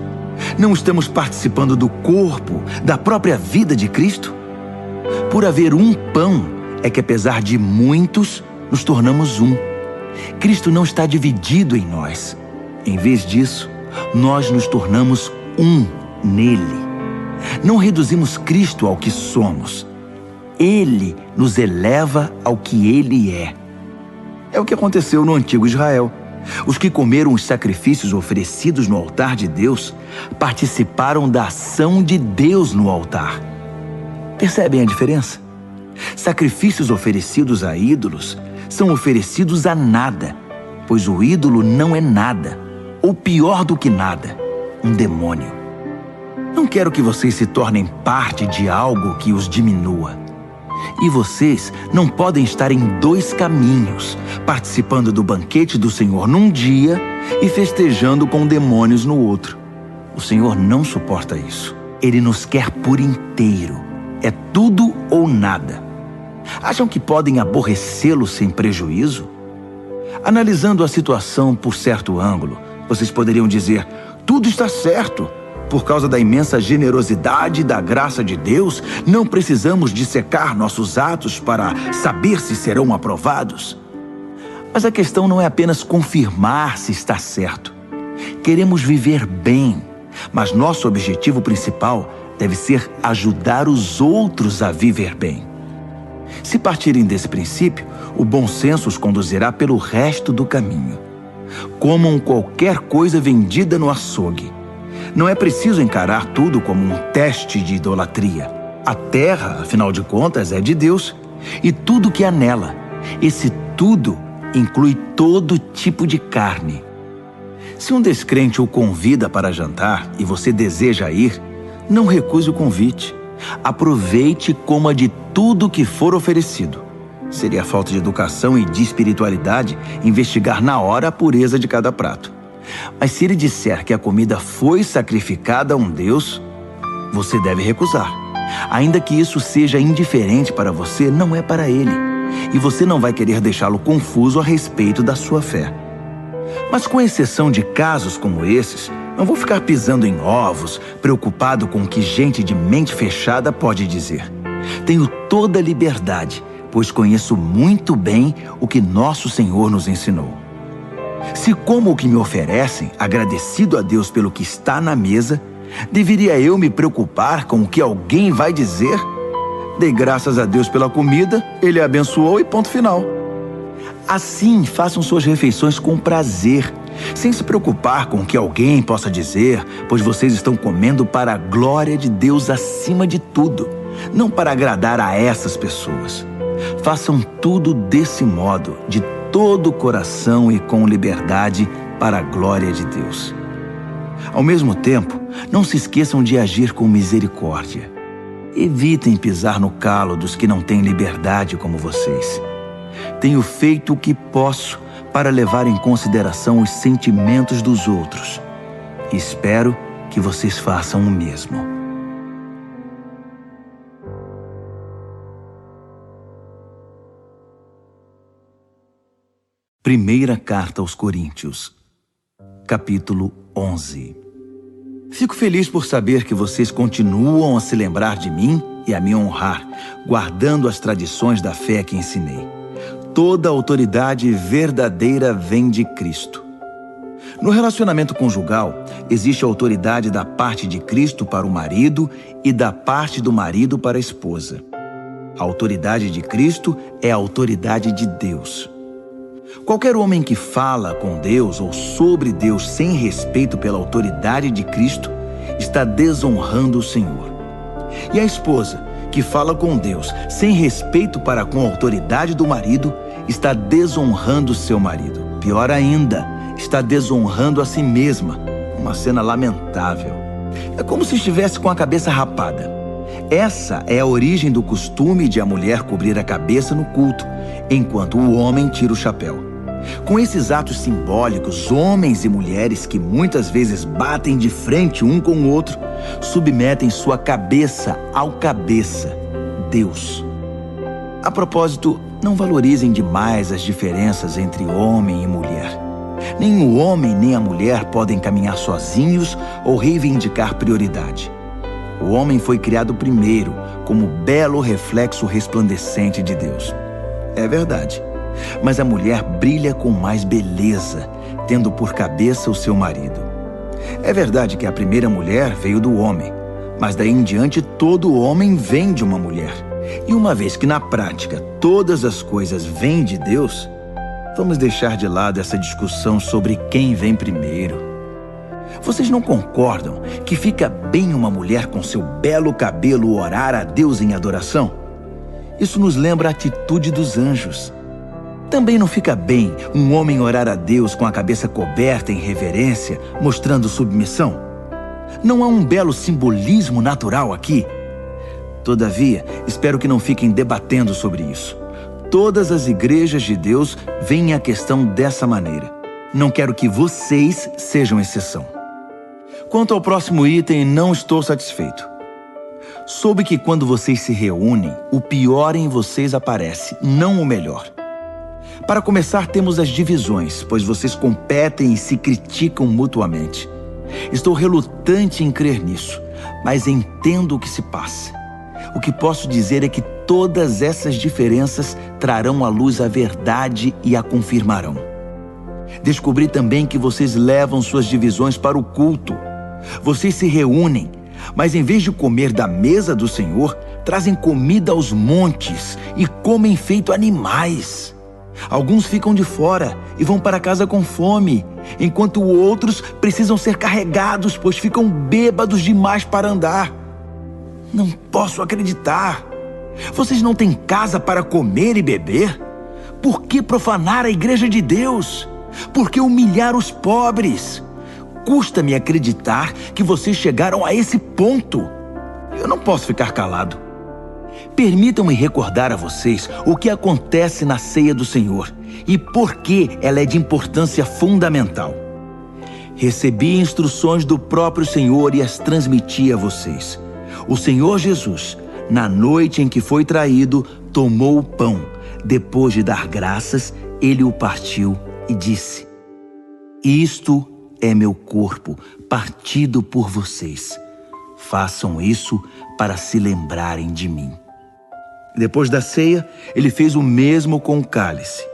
Não estamos participando do corpo da própria vida de Cristo? Por haver um pão, é que apesar de muitos, nos tornamos um. Cristo não está dividido em nós. Em vez disso, nós nos tornamos um nele. Não reduzimos Cristo ao que somos. Ele nos eleva ao que Ele é. É o que aconteceu no antigo Israel. Os que comeram os sacrifícios oferecidos no altar de Deus participaram da ação de Deus no altar. Percebem a diferença? Sacrifícios oferecidos a ídolos são oferecidos a nada, pois o ídolo não é nada, ou pior do que nada, um demônio. Não quero que vocês se tornem parte de algo que os diminua. E vocês não podem estar em dois caminhos, participando do banquete do Senhor num dia e festejando com demônios no outro. O Senhor não suporta isso. Ele nos quer por inteiro. É tudo ou nada. Acham que podem aborrecê-lo sem prejuízo? Analisando a situação por certo ângulo, vocês poderiam dizer: tudo está certo. Por causa da imensa generosidade e da graça de Deus, não precisamos dissecar nossos atos para saber se serão aprovados. Mas a questão não é apenas confirmar se está certo. Queremos viver bem, mas nosso objetivo principal deve ser ajudar os outros a viver bem. Se partirem desse princípio, o bom senso os conduzirá pelo resto do caminho. Comam qualquer coisa vendida no açougue. Não é preciso encarar tudo como um teste de idolatria. A terra, afinal de contas, é de Deus, e tudo que há nela. Esse tudo inclui todo tipo de carne. Se um descrente o convida para jantar e você deseja ir, não recuse o convite. Aproveite e coma de tudo que for oferecido. Seria falta de educação e de espiritualidade investigar na hora a pureza de cada prato. Mas se ele disser que a comida foi sacrificada a um Deus, você deve recusar. Ainda que isso seja indiferente para você, não é para ele. E você não vai querer deixá-lo confuso a respeito da sua fé. Mas com exceção de casos como esses, não vou ficar pisando em ovos, preocupado com o que gente de mente fechada pode dizer. Tenho toda a liberdade, pois conheço muito bem o que nosso Senhor nos ensinou. Se como o que me oferecem, agradecido a Deus pelo que está na mesa, deveria eu me preocupar com o que alguém vai dizer? Dei graças a Deus pela comida, Ele a abençoou e ponto final. Assim, façam suas refeições com prazer, sem se preocupar com o que alguém possa dizer, pois vocês estão comendo para a glória de Deus acima de tudo, não para agradar a essas pessoas. Façam tudo desse modo, de todo o coração e com liberdade, para a glória de Deus. Ao mesmo tempo, não se esqueçam de agir com misericórdia. Evitem pisar no calo dos que não têm liberdade como vocês. Tenho feito o que posso para levar em consideração os sentimentos dos outros. Espero que vocês façam o mesmo. Primeira Carta aos Coríntios, capítulo 11. Fico feliz por saber que vocês continuam a se lembrar de mim e a me honrar, guardando as tradições da fé que ensinei. Toda autoridade verdadeira vem de Cristo. No relacionamento conjugal, existe autoridade da parte de Cristo para o marido e da parte do marido para a esposa. A autoridade de Cristo é a autoridade de Deus. Qualquer homem que fala com Deus ou sobre Deus sem respeito pela autoridade de Cristo está desonrando o Senhor. E a esposa que fala com Deus sem respeito para com a autoridade do marido está desonrando seu marido. Pior ainda, está desonrando a si mesma. Uma cena lamentável. É como se estivesse com a cabeça rapada. Essa é a origem do costume de a mulher cobrir a cabeça no culto, enquanto o homem tira o chapéu. Com esses atos simbólicos, homens e mulheres que muitas vezes batem de frente um com o outro, submetem sua cabeça ao cabeça, Deus. A propósito, não valorizem demais as diferenças entre homem e mulher. Nem o homem nem a mulher podem caminhar sozinhos ou reivindicar prioridade. O homem foi criado primeiro, como belo reflexo resplandecente de Deus. É verdade. Mas a mulher brilha com mais beleza, tendo por cabeça o seu marido. É verdade que a primeira mulher veio do homem, mas daí em diante todo homem vem de uma mulher. E uma vez que na prática todas as coisas vêm de Deus, vamos deixar de lado essa discussão sobre quem vem primeiro. Vocês não concordam que fica bem uma mulher com seu belo cabelo orar a Deus em adoração? Isso nos lembra a atitude dos anjos. Também não fica bem um homem orar a Deus com a cabeça coberta em reverência, mostrando submissão? Não há um belo simbolismo natural aqui? Todavia, espero que não fiquem debatendo sobre isso. Todas as igrejas de Deus veem a questão dessa maneira. Não quero que vocês sejam exceção. Quanto ao próximo item, não estou satisfeito. Soube que quando vocês se reúnem, o pior em vocês aparece, não o melhor. Para começar, temos as divisões, pois vocês competem e se criticam mutuamente. Estou relutante em crer nisso, mas entendo o que se passa. O que posso dizer é que todas essas diferenças trarão à luz a verdade e a confirmarão. Descobri também que vocês levam suas divisões para o culto. Vocês se reúnem, mas em vez de comer da mesa do Senhor, trazem comida aos montes e comem feito animais. Alguns ficam de fora e vão para casa com fome, enquanto outros precisam ser carregados, pois ficam bêbados demais para andar. Não posso acreditar. Vocês não têm casa para comer e beber? Por que profanar a igreja de Deus? Por que humilhar os pobres? Custa-me acreditar que vocês chegaram a esse ponto. Eu não posso ficar calado. Permitam-me recordar a vocês o que acontece na ceia do Senhor e por que ela é de importância fundamental. Recebi instruções do próprio Senhor e as transmiti a vocês. O Senhor Jesus, na noite em que foi traído, tomou o pão. Depois de dar graças, ele o partiu e disse: "Isto é meu corpo, partido por vocês. Façam isso para se lembrarem de mim." Depois da ceia, ele fez o mesmo com o cálice.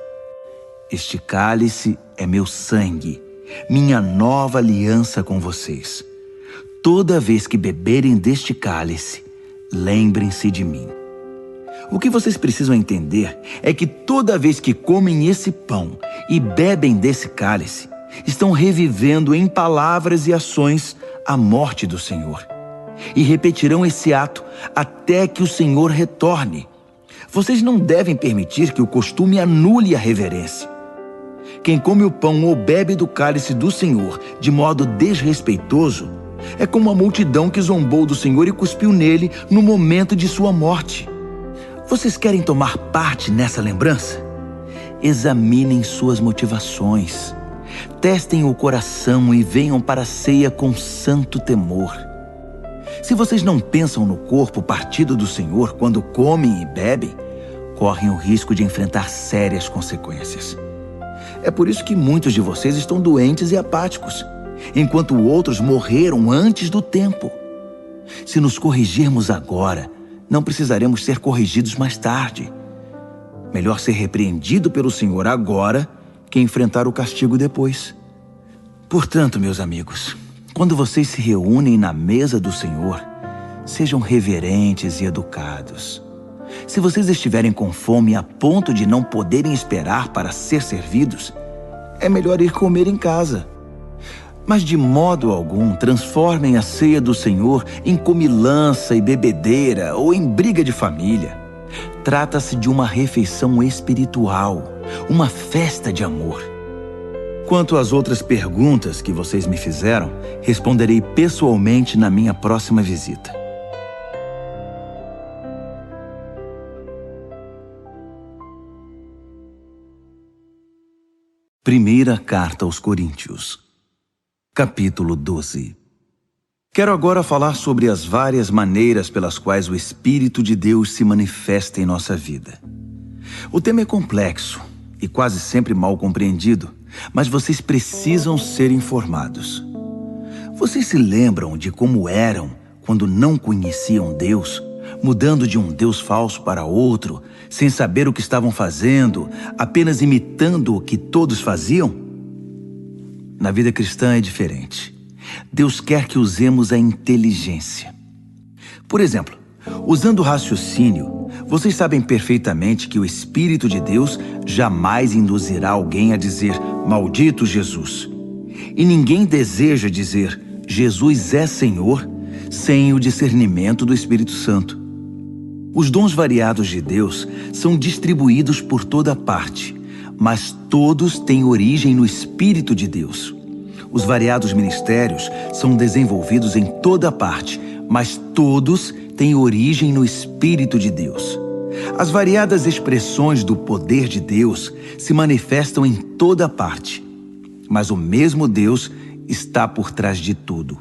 "Este cálice é meu sangue, minha nova aliança com vocês. Toda vez que beberem deste cálice, lembrem-se de mim." O que vocês precisam entender é que toda vez que comem esse pão e bebem desse cálice, estão revivendo em palavras e ações a morte do Senhor. E repetirão esse ato até que o Senhor retorne. Vocês não devem permitir que o costume anule a reverência. Quem come o pão ou bebe do cálice do Senhor de modo desrespeitoso é como a multidão que zombou do Senhor e cuspiu nele no momento de sua morte. Vocês querem tomar parte nessa lembrança? Examinem suas motivações. Testem o coração e venham para a ceia com santo temor. Se vocês não pensam no corpo partido do Senhor quando comem e bebem, correm o risco de enfrentar sérias consequências. É por isso que muitos de vocês estão doentes e apáticos, enquanto outros morreram antes do tempo. Se nos corrigirmos agora, não precisaremos ser corrigidos mais tarde. Melhor ser repreendido pelo Senhor agora que enfrentar o castigo depois. Portanto, meus amigos, quando vocês se reúnem na mesa do Senhor, sejam reverentes e educados. Se vocês estiverem com fome a ponto de não poderem esperar para ser servidos, é melhor ir comer em casa. Mas de modo algum transformem a ceia do Senhor em comilança e bebedeira ou em briga de família. Trata-se de uma refeição espiritual, uma festa de amor. Quanto às outras perguntas que vocês me fizeram, responderei pessoalmente na minha próxima visita. Primeira Carta aos Coríntios, capítulo 12. Quero agora falar sobre as várias maneiras pelas quais o Espírito de Deus se manifesta em nossa vida. O tema é complexo e quase sempre mal compreendido, mas vocês precisam ser informados. Vocês se lembram de como eram quando não conheciam Deus, mudando de um Deus falso para outro, sem saber o que estavam fazendo, apenas imitando o que todos faziam? Na vida cristã é diferente. Deus quer que usemos a inteligência. Por exemplo, usando o raciocínio, vocês sabem perfeitamente que o Espírito de Deus jamais induzirá alguém a dizer, maldito Jesus. E ninguém deseja dizer, Jesus é Senhor, sem o discernimento do Espírito Santo. Os dons variados de Deus são distribuídos por toda parte, mas todos têm origem no Espírito de Deus. Os variados ministérios são desenvolvidos em toda parte, mas todos têm origem no Espírito de Deus. As variadas expressões do poder de Deus se manifestam em toda parte, mas o mesmo Deus está por trás de tudo.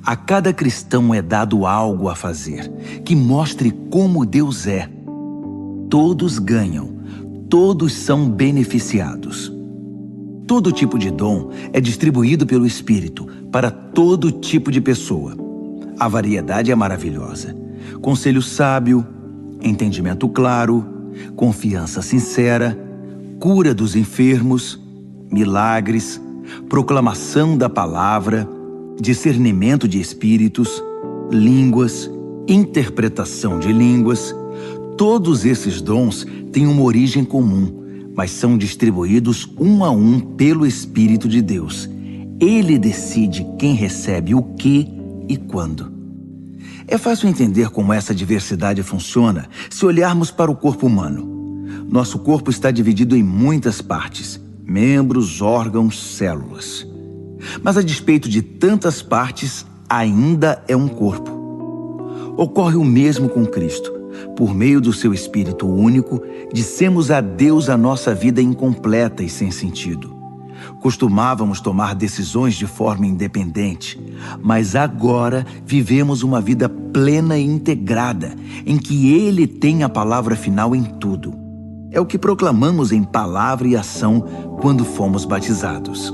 A cada cristão é dado algo a fazer, que mostre como Deus é. Todos ganham, todos são beneficiados. Todo tipo de dom é distribuído pelo Espírito para todo tipo de pessoa. A variedade é maravilhosa. Conselho sábio, entendimento claro, confiança sincera, cura dos enfermos, milagres, proclamação da palavra, discernimento de espíritos, línguas, interpretação de línguas. Todos esses dons têm uma origem comum, mas são distribuídos um a um pelo Espírito de Deus. Ele decide quem recebe o que e quando. É fácil entender como essa diversidade funciona se olharmos para o corpo humano. Nosso corpo está dividido em muitas partes, membros, órgãos, células. Mas a despeito de tantas partes, ainda é um corpo. Ocorre o mesmo com Cristo. Por meio do seu Espírito único, dissemos a Deus a nossa vida incompleta e sem sentido. Costumávamos tomar decisões de forma independente, mas agora vivemos uma vida plena e integrada, em que Ele tem a palavra final em tudo. É o que proclamamos em palavra e ação quando fomos batizados.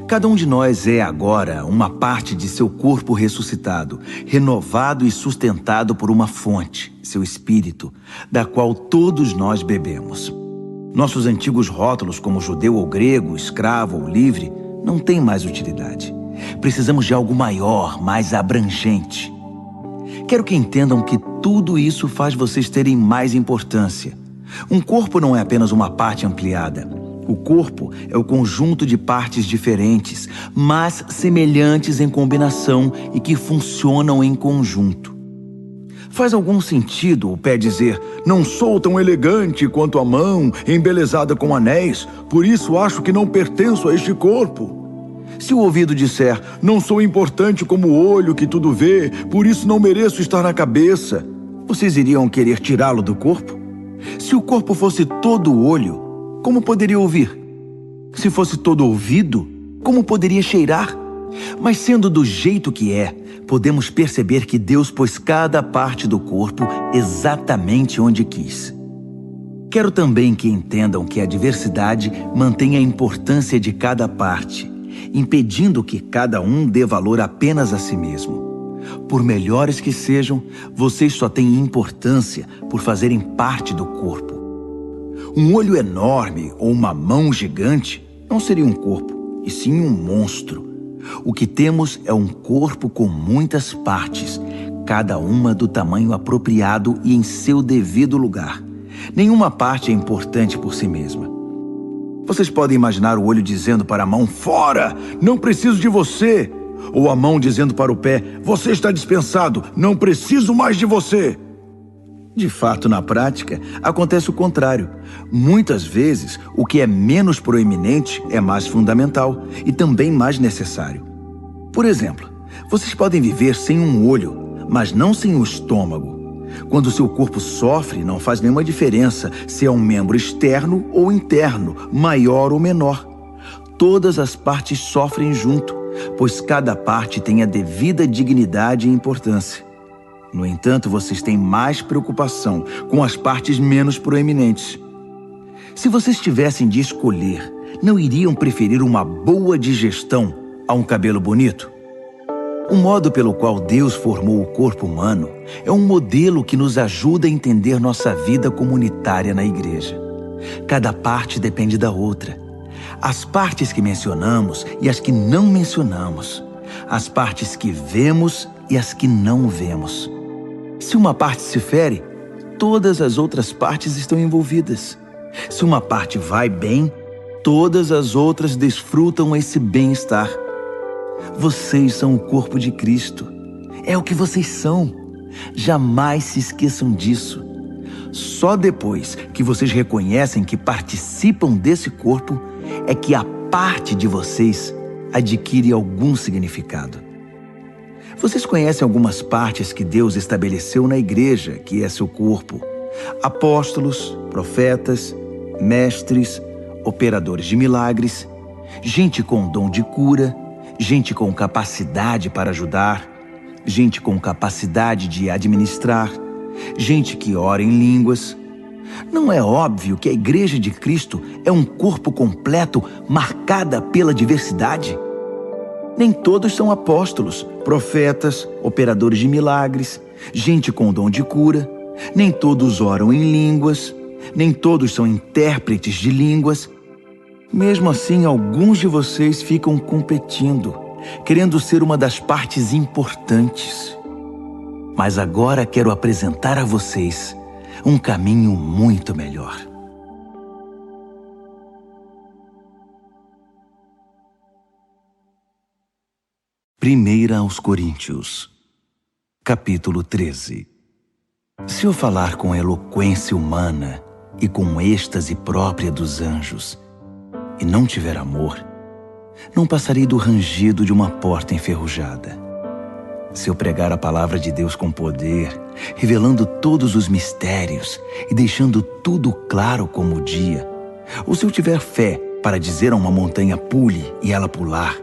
Cada um de nós é agora uma parte de seu corpo ressuscitado, renovado e sustentado por uma fonte, seu Espírito, da qual todos nós bebemos. Nossos antigos rótulos como judeu ou grego, escravo ou livre, não têm mais utilidade. Precisamos de algo maior, mais abrangente. Quero que entendam que tudo isso faz vocês terem mais importância. Um corpo não é apenas uma parte ampliada. O corpo é o conjunto de partes diferentes, mas semelhantes em combinação e que funcionam em conjunto. Faz algum sentido o pé dizer: não sou tão elegante quanto a mão, embelezada com anéis, por isso acho que não pertenço a este corpo? Se o ouvido disser: não sou importante como o olho que tudo vê, por isso não mereço estar na cabeça, vocês iriam querer tirá-lo do corpo? Se o corpo fosse todo olho, como poderia ouvir? Se fosse todo ouvido, como poderia cheirar? Mas sendo do jeito que é, podemos perceber que Deus pôs cada parte do corpo exatamente onde quis. Quero também que entendam que a diversidade mantém a importância de cada parte, impedindo que cada um dê valor apenas a si mesmo. Por melhores que sejam, vocês só têm importância por fazerem parte do corpo. Um olho enorme ou uma mão gigante não seria um corpo, e sim um monstro. O que temos é um corpo com muitas partes, cada uma do tamanho apropriado e em seu devido lugar. Nenhuma parte é importante por si mesma. Vocês podem imaginar o olho dizendo para a mão: fora, não preciso de você. Ou a mão dizendo para o pé: você está dispensado, não preciso mais de você. De fato, na prática, acontece o contrário. Muitas vezes, o que é menos proeminente é mais fundamental e também mais necessário. Por exemplo, vocês podem viver sem um olho, mas não sem o estômago. Quando seu corpo sofre, não faz nenhuma diferença se é um membro externo ou interno, maior ou menor. Todas as partes sofrem junto, pois cada parte tem a devida dignidade e importância. No entanto, vocês têm mais preocupação com as partes menos proeminentes. Se vocês tivessem de escolher, não iriam preferir uma boa digestão a um cabelo bonito? O modo pelo qual Deus formou o corpo humano é um modelo que nos ajuda a entender nossa vida comunitária na igreja. Cada parte depende da outra. As partes que mencionamos e as que não mencionamos. As partes que vemos e as que não vemos. Se uma parte se fere, todas as outras partes estão envolvidas. Se uma parte vai bem, todas as outras desfrutam esse bem-estar. Vocês são o corpo de Cristo. É o que vocês são. Jamais se esqueçam disso. Só depois que vocês reconhecem que participam desse corpo, é que a parte de vocês adquire algum significado. Vocês conhecem algumas partes que Deus estabeleceu na igreja, que é seu corpo: apóstolos, profetas, mestres, operadores de milagres, gente com dom de cura, gente com capacidade para ajudar, gente com capacidade de administrar, gente que ora em línguas. Não é óbvio que a Igreja de Cristo é um corpo completo marcada pela diversidade? Nem todos são apóstolos, profetas, operadores de milagres, gente com dom de cura. Nem todos oram em línguas. Nem todos são intérpretes de línguas. Mesmo assim, alguns de vocês ficam competindo, querendo ser uma das partes importantes. Mas agora quero apresentar a vocês um caminho muito melhor. Primeira aos Coríntios, capítulo 13. Se eu falar com eloquência humana e com êxtase própria dos anjos, e não tiver amor, não passarei do rangido de uma porta enferrujada. Se eu pregar a palavra de Deus com poder, revelando todos os mistérios e deixando tudo claro como o dia, ou se eu tiver fé para dizer a uma montanha pule e ela pular,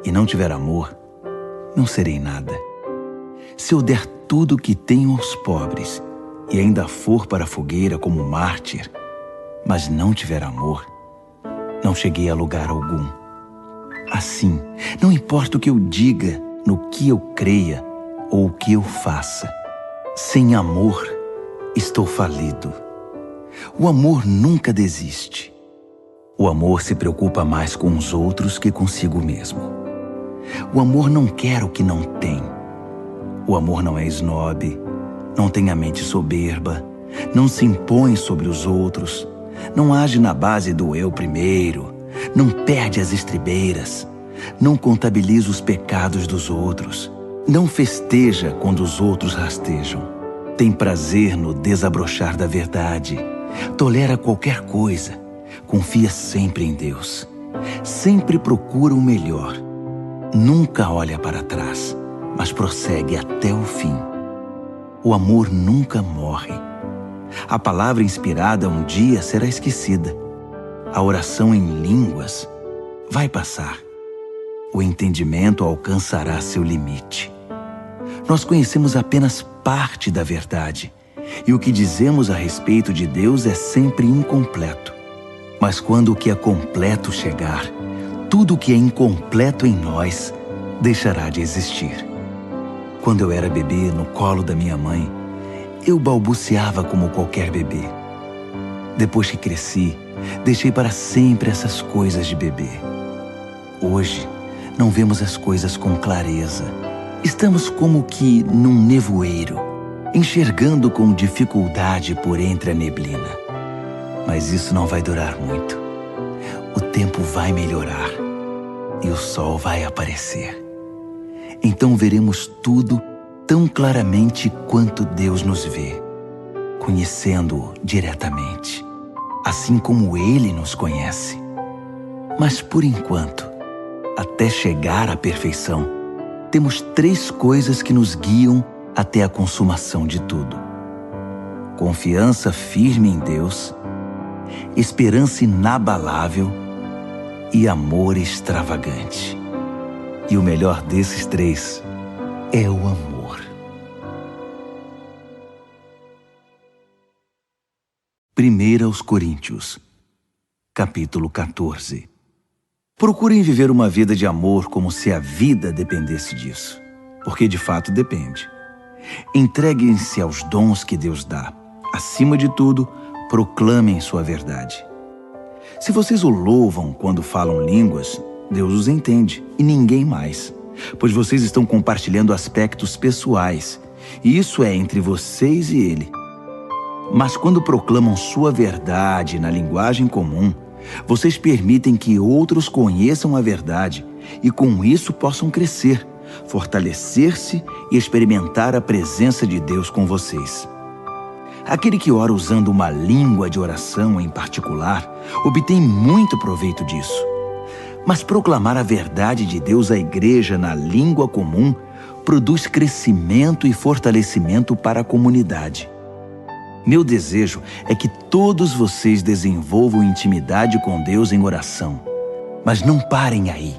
e não tiver amor, não serei nada. Se eu der tudo o que tenho aos pobres e ainda for para a fogueira como mártir, mas não tiver amor, não cheguei a lugar algum. Assim, não importa o que eu diga, no que eu creia ou o que eu faça, sem amor, estou falido. O amor nunca desiste. O amor se preocupa mais com os outros que consigo mesmo. O amor não quer o que não tem. O amor não é esnobe, não tem a mente soberba, não se impõe sobre os outros, não age na base do eu primeiro, não perde as estribeiras, não contabiliza os pecados dos outros, não festeja quando os outros rastejam, Tem prazer no desabrochar da verdade. Tolera qualquer coisa. Confia sempre em Deus. Sempre procura o melhor. Nunca olha para trás, mas prossegue até o fim. O amor nunca morre. A palavra inspirada um dia será esquecida. A oração em línguas vai passar. O entendimento alcançará seu limite. Nós conhecemos apenas parte da verdade, e o que dizemos a respeito de Deus é sempre incompleto. Mas quando o que é completo chegar, tudo o que é incompleto em nós deixará de existir. Quando eu era bebê no colo da minha mãe, eu balbuciava como qualquer bebê. Depois que cresci, deixei para sempre essas coisas de bebê. Hoje, não vemos as coisas com clareza. Estamos como que num nevoeiro, enxergando com dificuldade por entre a neblina. Mas isso não vai durar muito. O tempo vai melhorar e o sol vai aparecer. Então veremos tudo tão claramente quanto Deus nos vê, conhecendo-o diretamente, assim como Ele nos conhece. Mas por enquanto, até chegar à perfeição, temos 3 coisas que nos guiam até a consumação de tudo: confiança firme em Deus, esperança inabalável e amor extravagante. E o melhor desses 3 é o amor. 1 aos Coríntios, capítulo 14. Procurem viver uma vida de amor como se a vida dependesse disso, porque de fato depende. Entreguem-se aos dons que Deus dá. Acima de tudo, proclamem sua verdade. Se vocês o louvam quando falam línguas, Deus os entende e ninguém mais, pois vocês estão compartilhando aspectos pessoais, e isso é entre vocês e Ele. Mas quando proclamam sua verdade na linguagem comum, vocês permitem que outros conheçam a verdade e com isso possam crescer, fortalecer-se e experimentar a presença de Deus com vocês. Aquele que ora usando uma língua de oração em particular obtém muito proveito disso. Mas proclamar a verdade de Deus à igreja na língua comum produz crescimento e fortalecimento para a comunidade. Meu desejo é que todos vocês desenvolvam intimidade com Deus em oração. Mas não parem aí.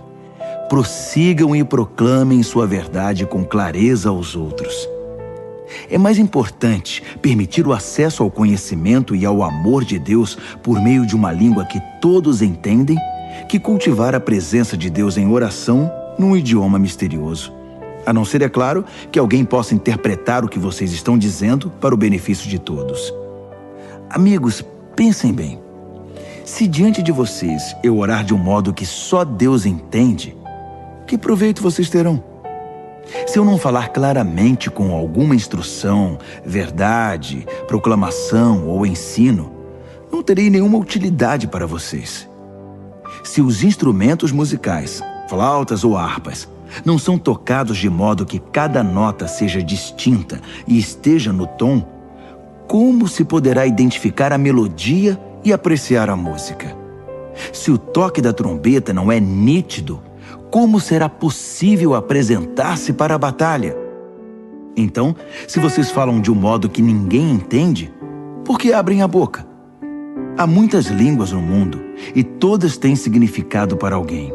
Prossigam e proclamem sua verdade com clareza aos outros. É mais importante permitir o acesso ao conhecimento e ao amor de Deus por meio de uma língua que todos entendem que cultivar a presença de Deus em oração num idioma misterioso. A não ser, é claro, que alguém possa interpretar o que vocês estão dizendo para o benefício de todos. Amigos, pensem bem. Se diante de vocês eu orar de um modo que só Deus entende, que proveito vocês terão? Se eu não falar claramente com alguma instrução, verdade, proclamação ou ensino, não terei nenhuma utilidade para vocês. Se os instrumentos musicais, flautas ou harpas, não são tocados de modo que cada nota seja distinta e esteja no tom, como se poderá identificar a melodia e apreciar a música? Se o toque da trombeta não é nítido, como será possível apresentar-se para a batalha? Então, se vocês falam de um modo que ninguém entende, por que abrem a boca? Há muitas línguas no mundo e todas têm significado para alguém.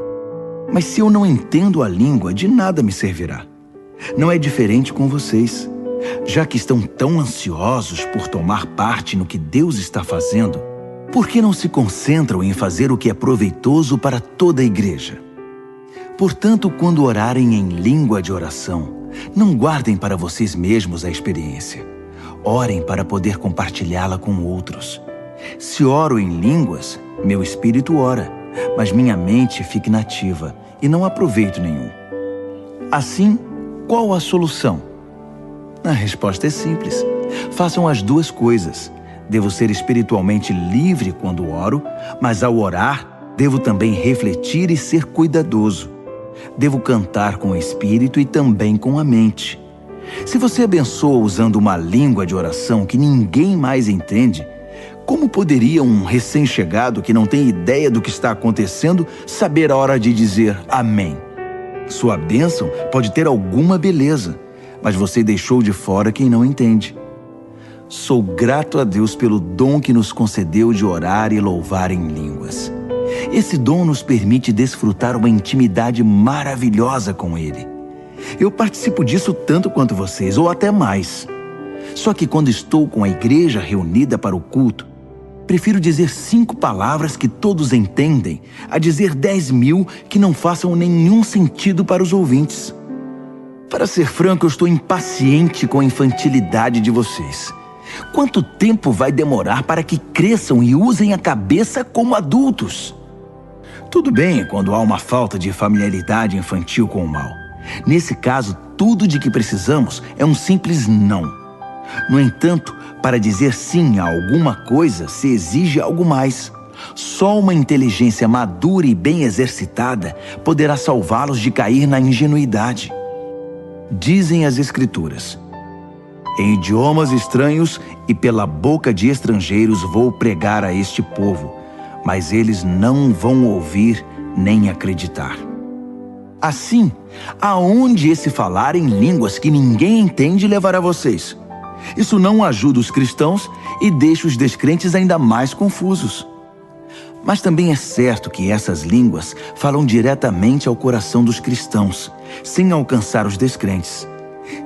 Mas se eu não entendo a língua, de nada me servirá. Não é diferente com vocês. Já que estão tão ansiosos por tomar parte no que Deus está fazendo, por que não se concentram em fazer o que é proveitoso para toda a igreja? Portanto, quando orarem em língua de oração, não guardem para vocês mesmos a experiência. Orem para poder compartilhá-la com outros. Se oro em línguas, meu espírito ora, mas minha mente fica inativa e não há proveito nenhum. Assim, qual a solução? A resposta é simples. Façam as duas coisas. Devo ser espiritualmente livre quando oro, mas ao orar, devo também refletir e ser cuidadoso. Devo cantar com o espírito e também com a mente. Se você abençoa usando uma língua de oração que ninguém mais entende, como poderia um recém-chegado que não tem ideia do que está acontecendo saber a hora de dizer amém? Sua bênção pode ter alguma beleza, mas você deixou de fora quem não entende. Sou grato a Deus pelo dom que nos concedeu de orar e louvar em línguas. Esse dom nos permite desfrutar uma intimidade maravilhosa com Ele. Eu participo disso tanto quanto vocês, ou até mais. Só que quando estou com a igreja reunida para o culto, prefiro dizer 5 palavras que todos entendem, a dizer 10.000 que não façam nenhum sentido para os ouvintes. Para ser franco, eu estou impaciente com a infantilidade de vocês. Quanto tempo vai demorar para que cresçam e usem a cabeça como adultos? Tudo bem quando há uma falta de familiaridade infantil com o mal. Nesse caso, tudo de que precisamos é um simples não. No entanto, para dizer sim a alguma coisa, se exige algo mais. Só uma inteligência madura e bem exercitada poderá salvá-los de cair na ingenuidade. Dizem as Escrituras: em idiomas estranhos e pela boca de estrangeiros vou pregar a este povo, mas eles não vão ouvir nem acreditar. Assim, aonde esse falar em línguas que ninguém entende levará vocês? Isso não ajuda os cristãos e deixa os descrentes ainda mais confusos. Mas também é certo que essas línguas falam diretamente ao coração dos cristãos, sem alcançar os descrentes.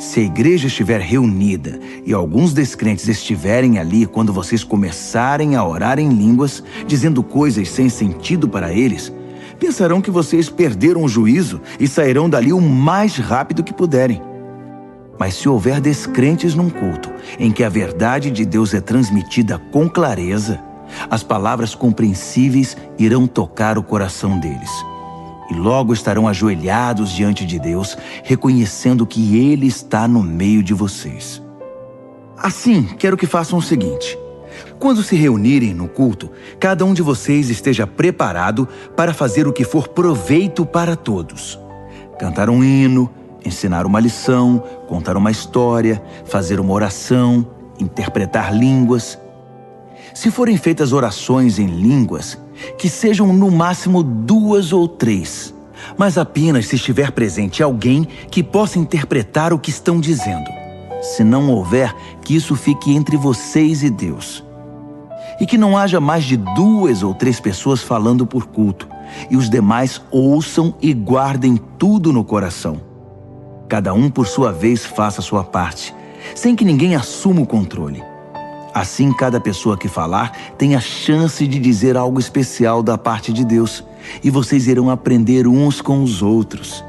Se a igreja estiver reunida e alguns descrentes estiverem ali quando vocês começarem a orar em línguas, dizendo coisas sem sentido para eles, pensarão que vocês perderam o juízo e sairão dali o mais rápido que puderem. Mas se houver descrentes num culto em que a verdade de Deus é transmitida com clareza, as palavras compreensíveis irão tocar o coração deles. E logo estarão ajoelhados diante de Deus, reconhecendo que Ele está no meio de vocês. Assim, quero que façam o seguinte: quando se reunirem no culto, cada um de vocês esteja preparado para fazer o que for proveito para todos. Cantar um hino, ensinar uma lição, contar uma história, fazer uma oração, interpretar línguas. Se forem feitas orações em línguas, que sejam no máximo 2 ou 3, mas apenas se estiver presente alguém que possa interpretar o que estão dizendo. Se não houver, que isso fique entre vocês e Deus. E que não haja mais de 2 ou 3 pessoas falando por culto, e os demais ouçam e guardem tudo no coração. Cada um, por sua vez, faça a sua parte, sem que ninguém assuma o controle. Assim, cada pessoa que falar tem a chance de dizer algo especial da parte de Deus, e vocês irão aprender uns com os outros.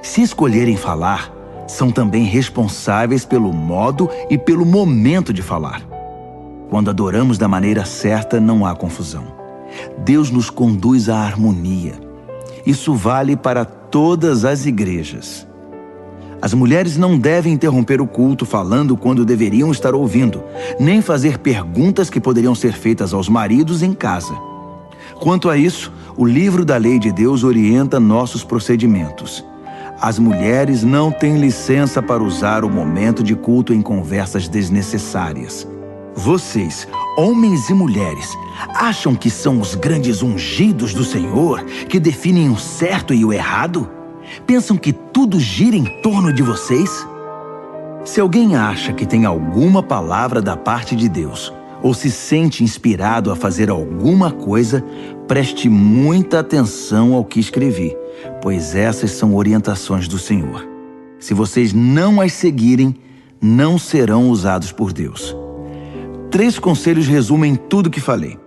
Se escolherem falar, são também responsáveis pelo modo e pelo momento de falar. Quando adoramos da maneira certa, não há confusão. Deus nos conduz à harmonia. Isso vale para todas as igrejas. As mulheres não devem interromper o culto falando quando deveriam estar ouvindo, nem fazer perguntas que poderiam ser feitas aos maridos em casa. Quanto a isso, o livro da lei de Deus orienta nossos procedimentos. As mulheres não têm licença para usar o momento de culto em conversas desnecessárias. Vocês, homens e mulheres, acham que são os grandes ungidos do Senhor que definem o certo e o errado? Pensam que tudo gira em torno de vocês? Se alguém acha que tem alguma palavra da parte de Deus, ou se sente inspirado a fazer alguma coisa, preste muita atenção ao que escrevi, pois essas são orientações do Senhor. Se vocês não as seguirem, não serão usados por Deus. 3 conselhos resumem tudo o que falei.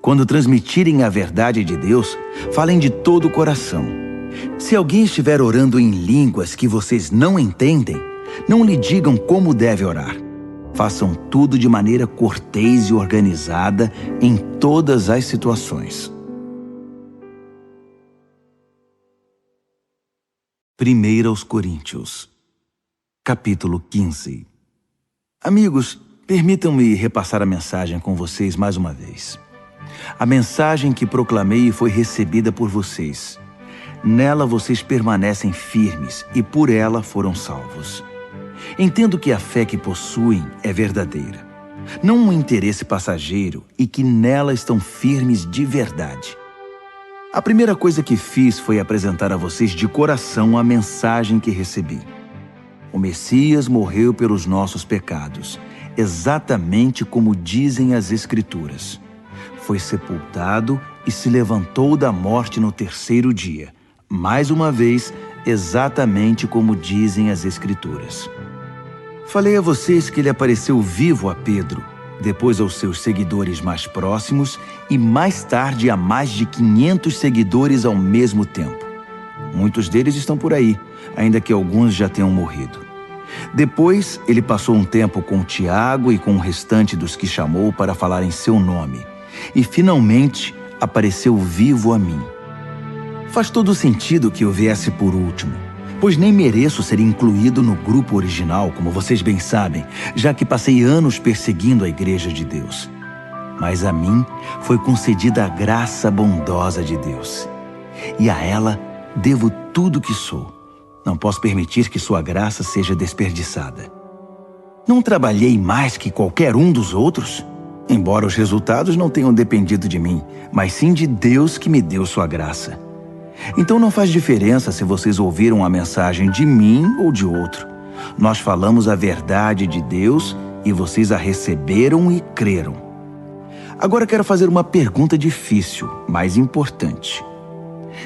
Quando transmitirem a verdade de Deus, falem de todo o coração. Se alguém estiver orando em línguas que vocês não entendem, não lhe digam como deve orar. Façam tudo de maneira cortês e organizada em todas as situações. 1 aos Coríntios, capítulo 15. Amigos, permitam-me repassar a mensagem com vocês mais uma vez. A mensagem que proclamei foi recebida por vocês. Nela vocês permanecem firmes e por ela foram salvos. Entendo que a fé que possuem é verdadeira, não um interesse passageiro, e que nela estão firmes de verdade. A primeira coisa que fiz foi apresentar a vocês de coração a mensagem que recebi. O Messias morreu pelos nossos pecados, exatamente como dizem as Escrituras. Foi sepultado e se levantou da morte no terceiro dia, mais uma vez, exatamente como dizem as Escrituras. Falei a vocês que ele apareceu vivo a Pedro, depois aos seus seguidores mais próximos e mais tarde a mais de 500 seguidores ao mesmo tempo. Muitos deles estão por aí, ainda que alguns já tenham morrido. Depois, ele passou um tempo com Tiago e com o restante dos que chamou para falar em seu nome. E, finalmente, apareceu vivo a mim. Faz todo sentido que eu viesse por último, pois nem mereço ser incluído no grupo original, como vocês bem sabem, já que passei anos perseguindo a Igreja de Deus. Mas a mim foi concedida a graça bondosa de Deus. E a ela devo tudo o que sou. Não posso permitir que sua graça seja desperdiçada. Não trabalhei mais que qualquer um dos outros? Embora os resultados não tenham dependido de mim, mas sim de Deus que me deu sua graça. Então não faz diferença se vocês ouviram a mensagem de mim ou de outro. Nós falamos a verdade de Deus e vocês a receberam e creram. Agora quero fazer uma pergunta difícil, mas importante.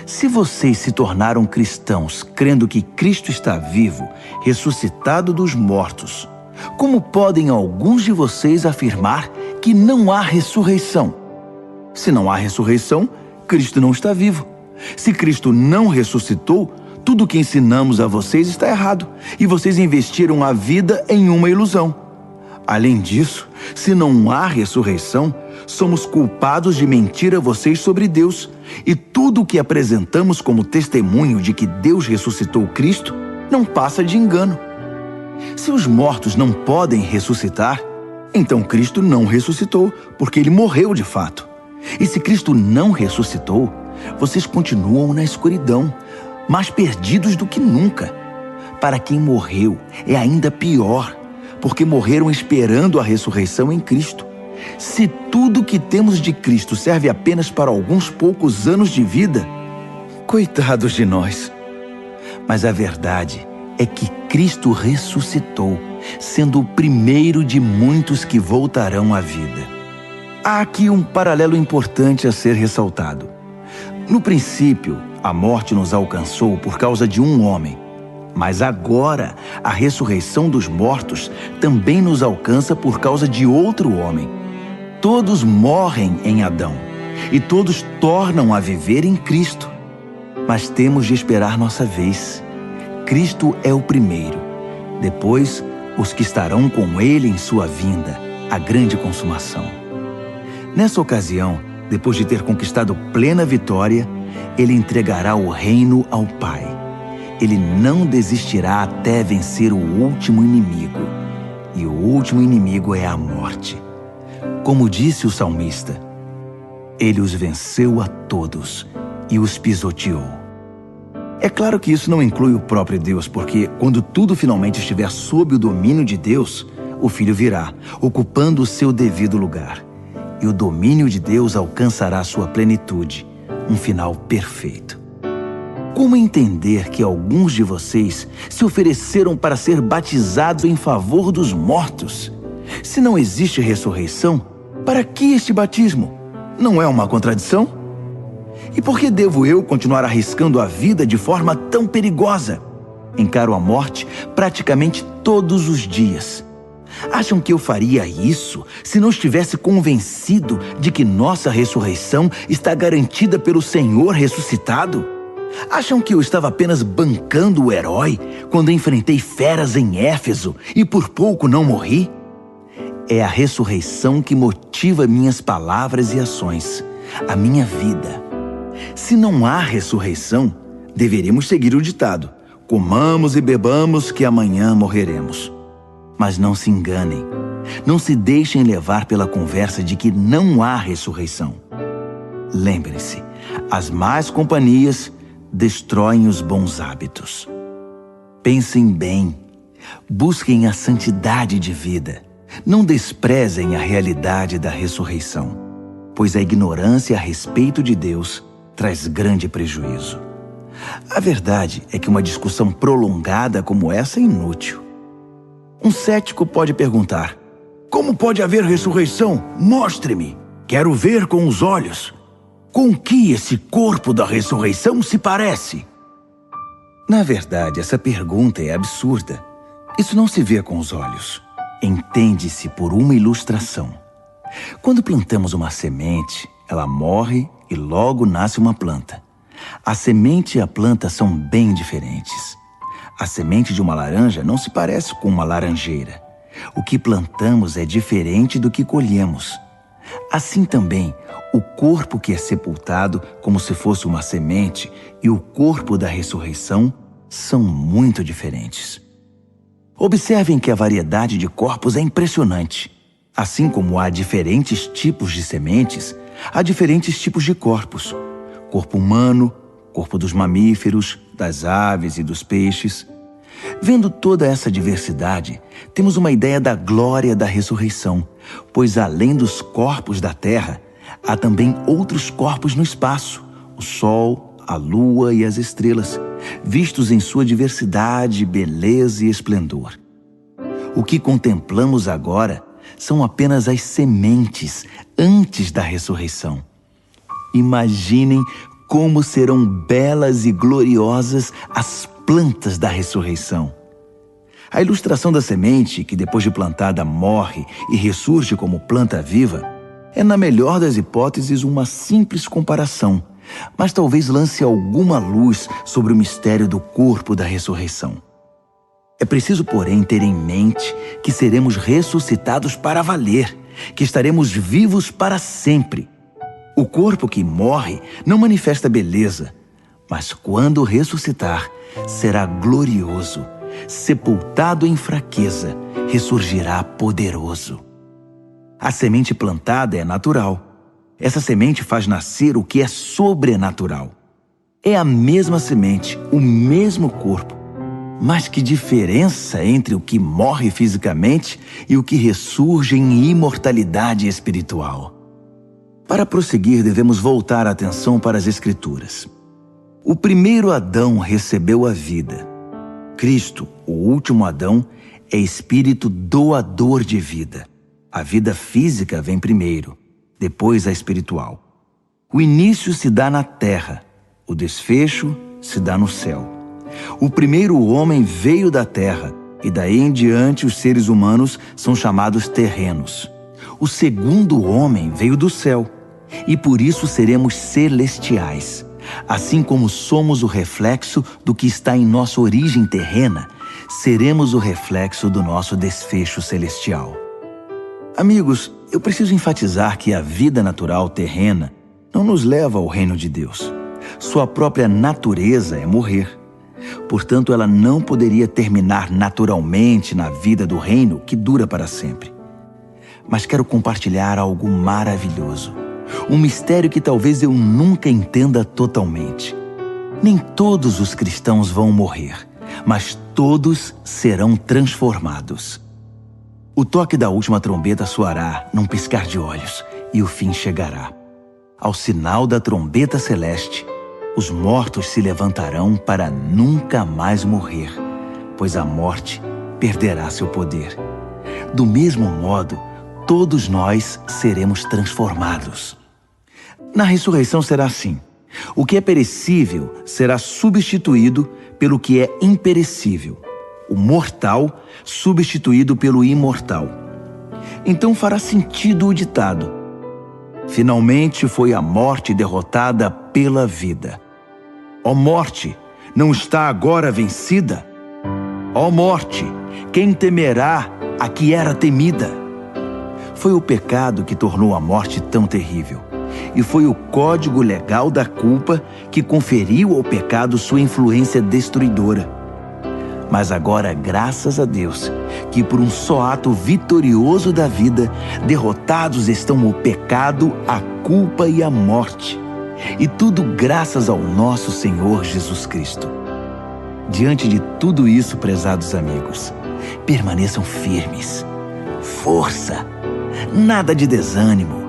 Se vocês se tornaram cristãos crendo que Cristo está vivo, ressuscitado dos mortos, como podem alguns de vocês afirmar que não há ressurreição? Se não há ressurreição, Cristo não está vivo. Se Cristo não ressuscitou, tudo o que ensinamos a vocês está errado e vocês investiram a vida em uma ilusão. Além disso, se não há ressurreição, somos culpados de mentir a vocês sobre Deus, e tudo o que apresentamos como testemunho de que Deus ressuscitou Cristo não passa de engano. Se os mortos não podem ressuscitar, então Cristo não ressuscitou, porque ele morreu de fato. E se Cristo não ressuscitou, vocês continuam na escuridão, mais perdidos do que nunca. Para quem morreu, é ainda pior, porque morreram esperando a ressurreição em Cristo. Se tudo que temos de Cristo serve apenas para alguns poucos anos de vida, coitados de nós. Mas a verdade é que Cristo ressuscitou, sendo o primeiro de muitos que voltarão à vida. Há aqui um paralelo importante a ser ressaltado. No princípio, a morte nos alcançou por causa de um homem. Mas agora, a ressurreição dos mortos também nos alcança por causa de outro homem. Todos morrem em Adão, e todos tornam a viver em Cristo. Mas temos de esperar nossa vez. Cristo é o primeiro. Depois, os que estarão com ele em sua vinda, a grande consumação. Nessa ocasião, depois de ter conquistado plena vitória, ele entregará o reino ao Pai. Ele não desistirá até vencer o último inimigo. E o último inimigo é a morte. Como disse o salmista, ele os venceu a todos e os pisoteou. É claro que isso não inclui o próprio Deus, porque quando tudo finalmente estiver sob o domínio de Deus, o Filho virá, ocupando o seu devido lugar. E o domínio de Deus alcançará sua plenitude, um final perfeito. Como entender que alguns de vocês se ofereceram para ser batizados em favor dos mortos? Se não existe ressurreição, para que este batismo? Não é uma contradição? E por que devo eu continuar arriscando a vida de forma tão perigosa? Encaro a morte praticamente todos os dias. Acham que eu faria isso se não estivesse convencido de que nossa ressurreição está garantida pelo Senhor ressuscitado? Acham que eu estava apenas bancando o herói quando enfrentei feras em Éfeso e por pouco não morri? É a ressurreição que motiva minhas palavras e ações, a minha vida. Se não há ressurreição, deveríamos seguir o ditado: comamos e bebamos que amanhã morreremos. Mas não se enganem, não se deixem levar pela conversa de que não há ressurreição. Lembrem-se, as más companhias destroem os bons hábitos. Pensem bem, Busquem a santidade de vida. Não desprezem a realidade da ressurreição, pois a ignorância a respeito de Deus traz grande prejuízo. A verdade é que uma discussão prolongada como essa é inútil. Um cético pode perguntar: como pode haver ressurreição? Mostre-me. Quero ver com os olhos. Com que esse corpo da ressurreição se parece? Na verdade, essa pergunta é absurda. Isso não se vê com os olhos. Entende-se por uma ilustração. Quando plantamos uma semente, ela morre e logo nasce uma planta. A semente e a planta são bem diferentes. A semente de uma laranja não se parece com uma laranjeira. O que plantamos é diferente do que colhemos. Assim também, o corpo que é sepultado como se fosse uma semente e o corpo da ressurreição são muito diferentes. Observem que a variedade de corpos é impressionante. Assim como há diferentes tipos de sementes, há diferentes tipos de corpos. Corpo humano, corpo dos mamíferos, das aves e dos peixes. Vendo toda essa diversidade, temos uma ideia da glória da ressurreição, pois além dos corpos da terra, há também outros corpos no espaço, o sol, a lua e as estrelas, vistos em sua diversidade, beleza e esplendor. O que contemplamos agora são apenas as sementes antes da ressurreição. Imaginem como serão belas e gloriosas as plantas da ressurreição. A ilustração da semente, que depois de plantada morre e ressurge como planta viva, é, na melhor das hipóteses, uma simples comparação, mas talvez lance alguma luz sobre o mistério do corpo da ressurreição. É preciso, porém, ter em mente que seremos ressuscitados para valer, que estaremos vivos para sempre. O corpo que morre não manifesta beleza, mas quando ressuscitar, será glorioso. Sepultado em fraqueza, ressurgirá poderoso. A semente plantada é natural. Essa semente faz nascer o que é sobrenatural. É a mesma semente, o mesmo corpo. Mas que diferença entre o que morre fisicamente e o que ressurge em imortalidade espiritual. Para prosseguir, devemos voltar a atenção para as Escrituras. O primeiro Adão recebeu a vida. Cristo, o último Adão, é espírito doador de vida. A vida física vem primeiro, depois a espiritual. O início se dá na terra, o desfecho se dá no céu. O primeiro homem veio da terra, e daí em diante os seres humanos são chamados terrenos. O segundo homem veio do céu, e por isso seremos celestiais. Assim como somos o reflexo do que está em nossa origem terrena, seremos o reflexo do nosso desfecho celestial. Amigos, eu preciso enfatizar que a vida natural terrena não nos leva ao reino de Deus. Sua própria natureza é morrer. Portanto, ela não poderia terminar naturalmente na vida do reino que dura para sempre. Mas quero compartilhar algo maravilhoso. Um mistério que talvez eu nunca entenda totalmente. Nem todos os cristãos vão morrer, mas todos serão transformados. O toque da última trombeta soará num piscar de olhos e o fim chegará. Ao sinal da trombeta celeste, os mortos se levantarão para nunca mais morrer, pois a morte perderá seu poder. Do mesmo modo, todos nós seremos transformados. Na ressurreição será assim. O que é perecível será substituído pelo que é imperecível. O mortal substituído pelo imortal. Então fará sentido o ditado: finalmente foi a morte derrotada pela vida. Ó morte, não está agora vencida? Ó morte, quem temerá a que era temida? Foi o pecado que tornou a morte tão terrível. E foi o código legal da culpa que conferiu ao pecado sua influência destruidora. Mas agora, graças a Deus, que por um só ato vitorioso da vida, derrotados estão o pecado, a culpa e a morte. E tudo graças ao nosso Senhor Jesus Cristo. Diante de tudo isso, prezados amigos, permaneçam firmes. Força! Nada de desânimo.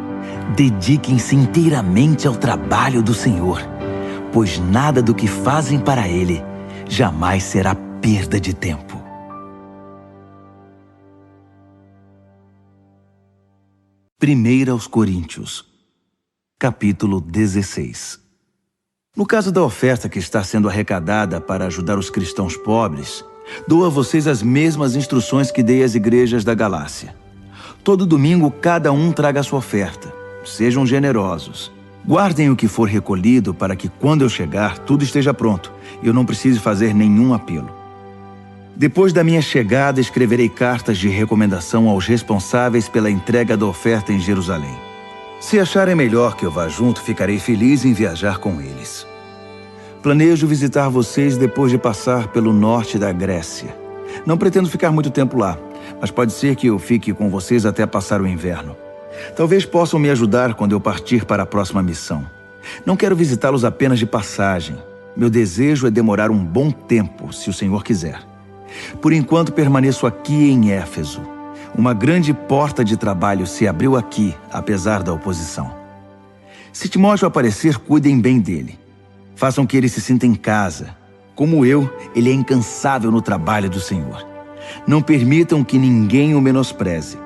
Dediquem-se inteiramente ao trabalho do Senhor, pois nada do que fazem para Ele jamais será perda de tempo. Primeira aos Coríntios, capítulo 16. No caso da oferta que está sendo arrecadada para ajudar os cristãos pobres, dou a vocês as mesmas instruções que dei às igrejas da Galácia. Todo domingo cada um traga a sua oferta. Sejam generosos. Guardem o que for recolhido para que, quando eu chegar, tudo esteja pronto e eu não precise fazer nenhum apelo. Depois da minha chegada, escreverei cartas de recomendação aos responsáveis pela entrega da oferta em Jerusalém. Se acharem melhor que eu vá junto, ficarei feliz em viajar com eles. Planejo visitar vocês depois de passar pelo norte da Grécia. Não pretendo ficar muito tempo lá, mas pode ser que eu fique com vocês até passar o inverno. Talvez possam me ajudar quando eu partir para a próxima missão. Não quero visitá-los apenas de passagem. Meu desejo é demorar um bom tempo, se o Senhor quiser. Por enquanto, permaneço aqui em Éfeso. Uma grande porta de trabalho se abriu aqui, apesar da oposição. Se Timóteo aparecer, cuidem bem dele. Façam que ele se sinta em casa. Como eu, ele é incansável no trabalho do Senhor. Não permitam que ninguém o menospreze.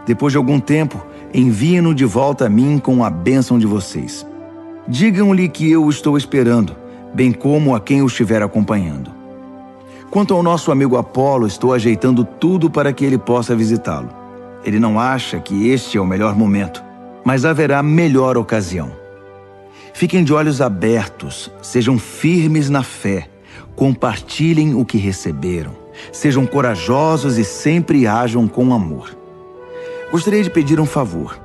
Depois de algum tempo, enviem-no de volta a mim com a bênção de vocês. Digam-lhe que eu o estou esperando, bem como a quem o estiver acompanhando. Quanto ao nosso amigo Apolo, estou ajeitando tudo para que ele possa visitá-lo. Ele não acha que este é o melhor momento, mas haverá melhor ocasião. Fiquem de olhos abertos, sejam firmes na fé, compartilhem o que receberam, sejam corajosos e sempre ajam com amor. Gostaria de pedir um favor.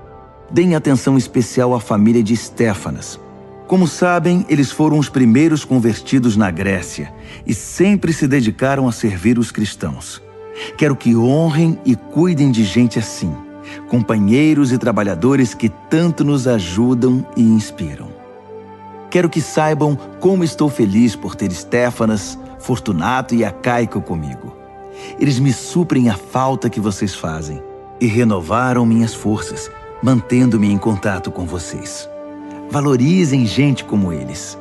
Deem atenção especial à família de Estéfanas. Como sabem, eles foram os primeiros convertidos na Grécia e sempre se dedicaram a servir os cristãos. Quero que honrem e cuidem de gente assim, companheiros e trabalhadores que tanto nos ajudam e inspiram. Quero que saibam como estou feliz por ter Estéfanas, Fortunato e Acaico comigo. Eles me suprem a falta que vocês fazem e renovaram minhas forças, mantendo-me em contato com vocês. Valorizem gente como eles.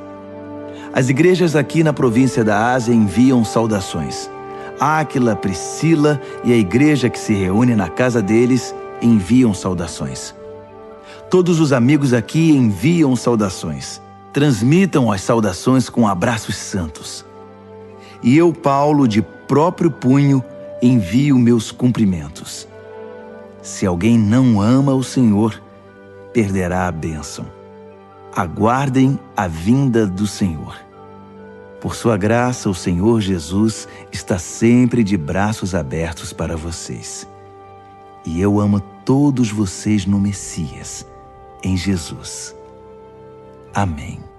As igrejas aqui na província da Ásia enviam saudações. Áquila, Priscila e a igreja que se reúne na casa deles enviam saudações. Todos os amigos aqui enviam saudações. Transmitam as saudações com abraços santos. E eu, Paulo, de próprio punho, envio meus cumprimentos. Se alguém não ama o Senhor, perderá a bênção. Aguardem a vinda do Senhor. Por sua graça, o Senhor Jesus está sempre de braços abertos para vocês. E eu amo todos vocês no Messias, em Jesus. Amém.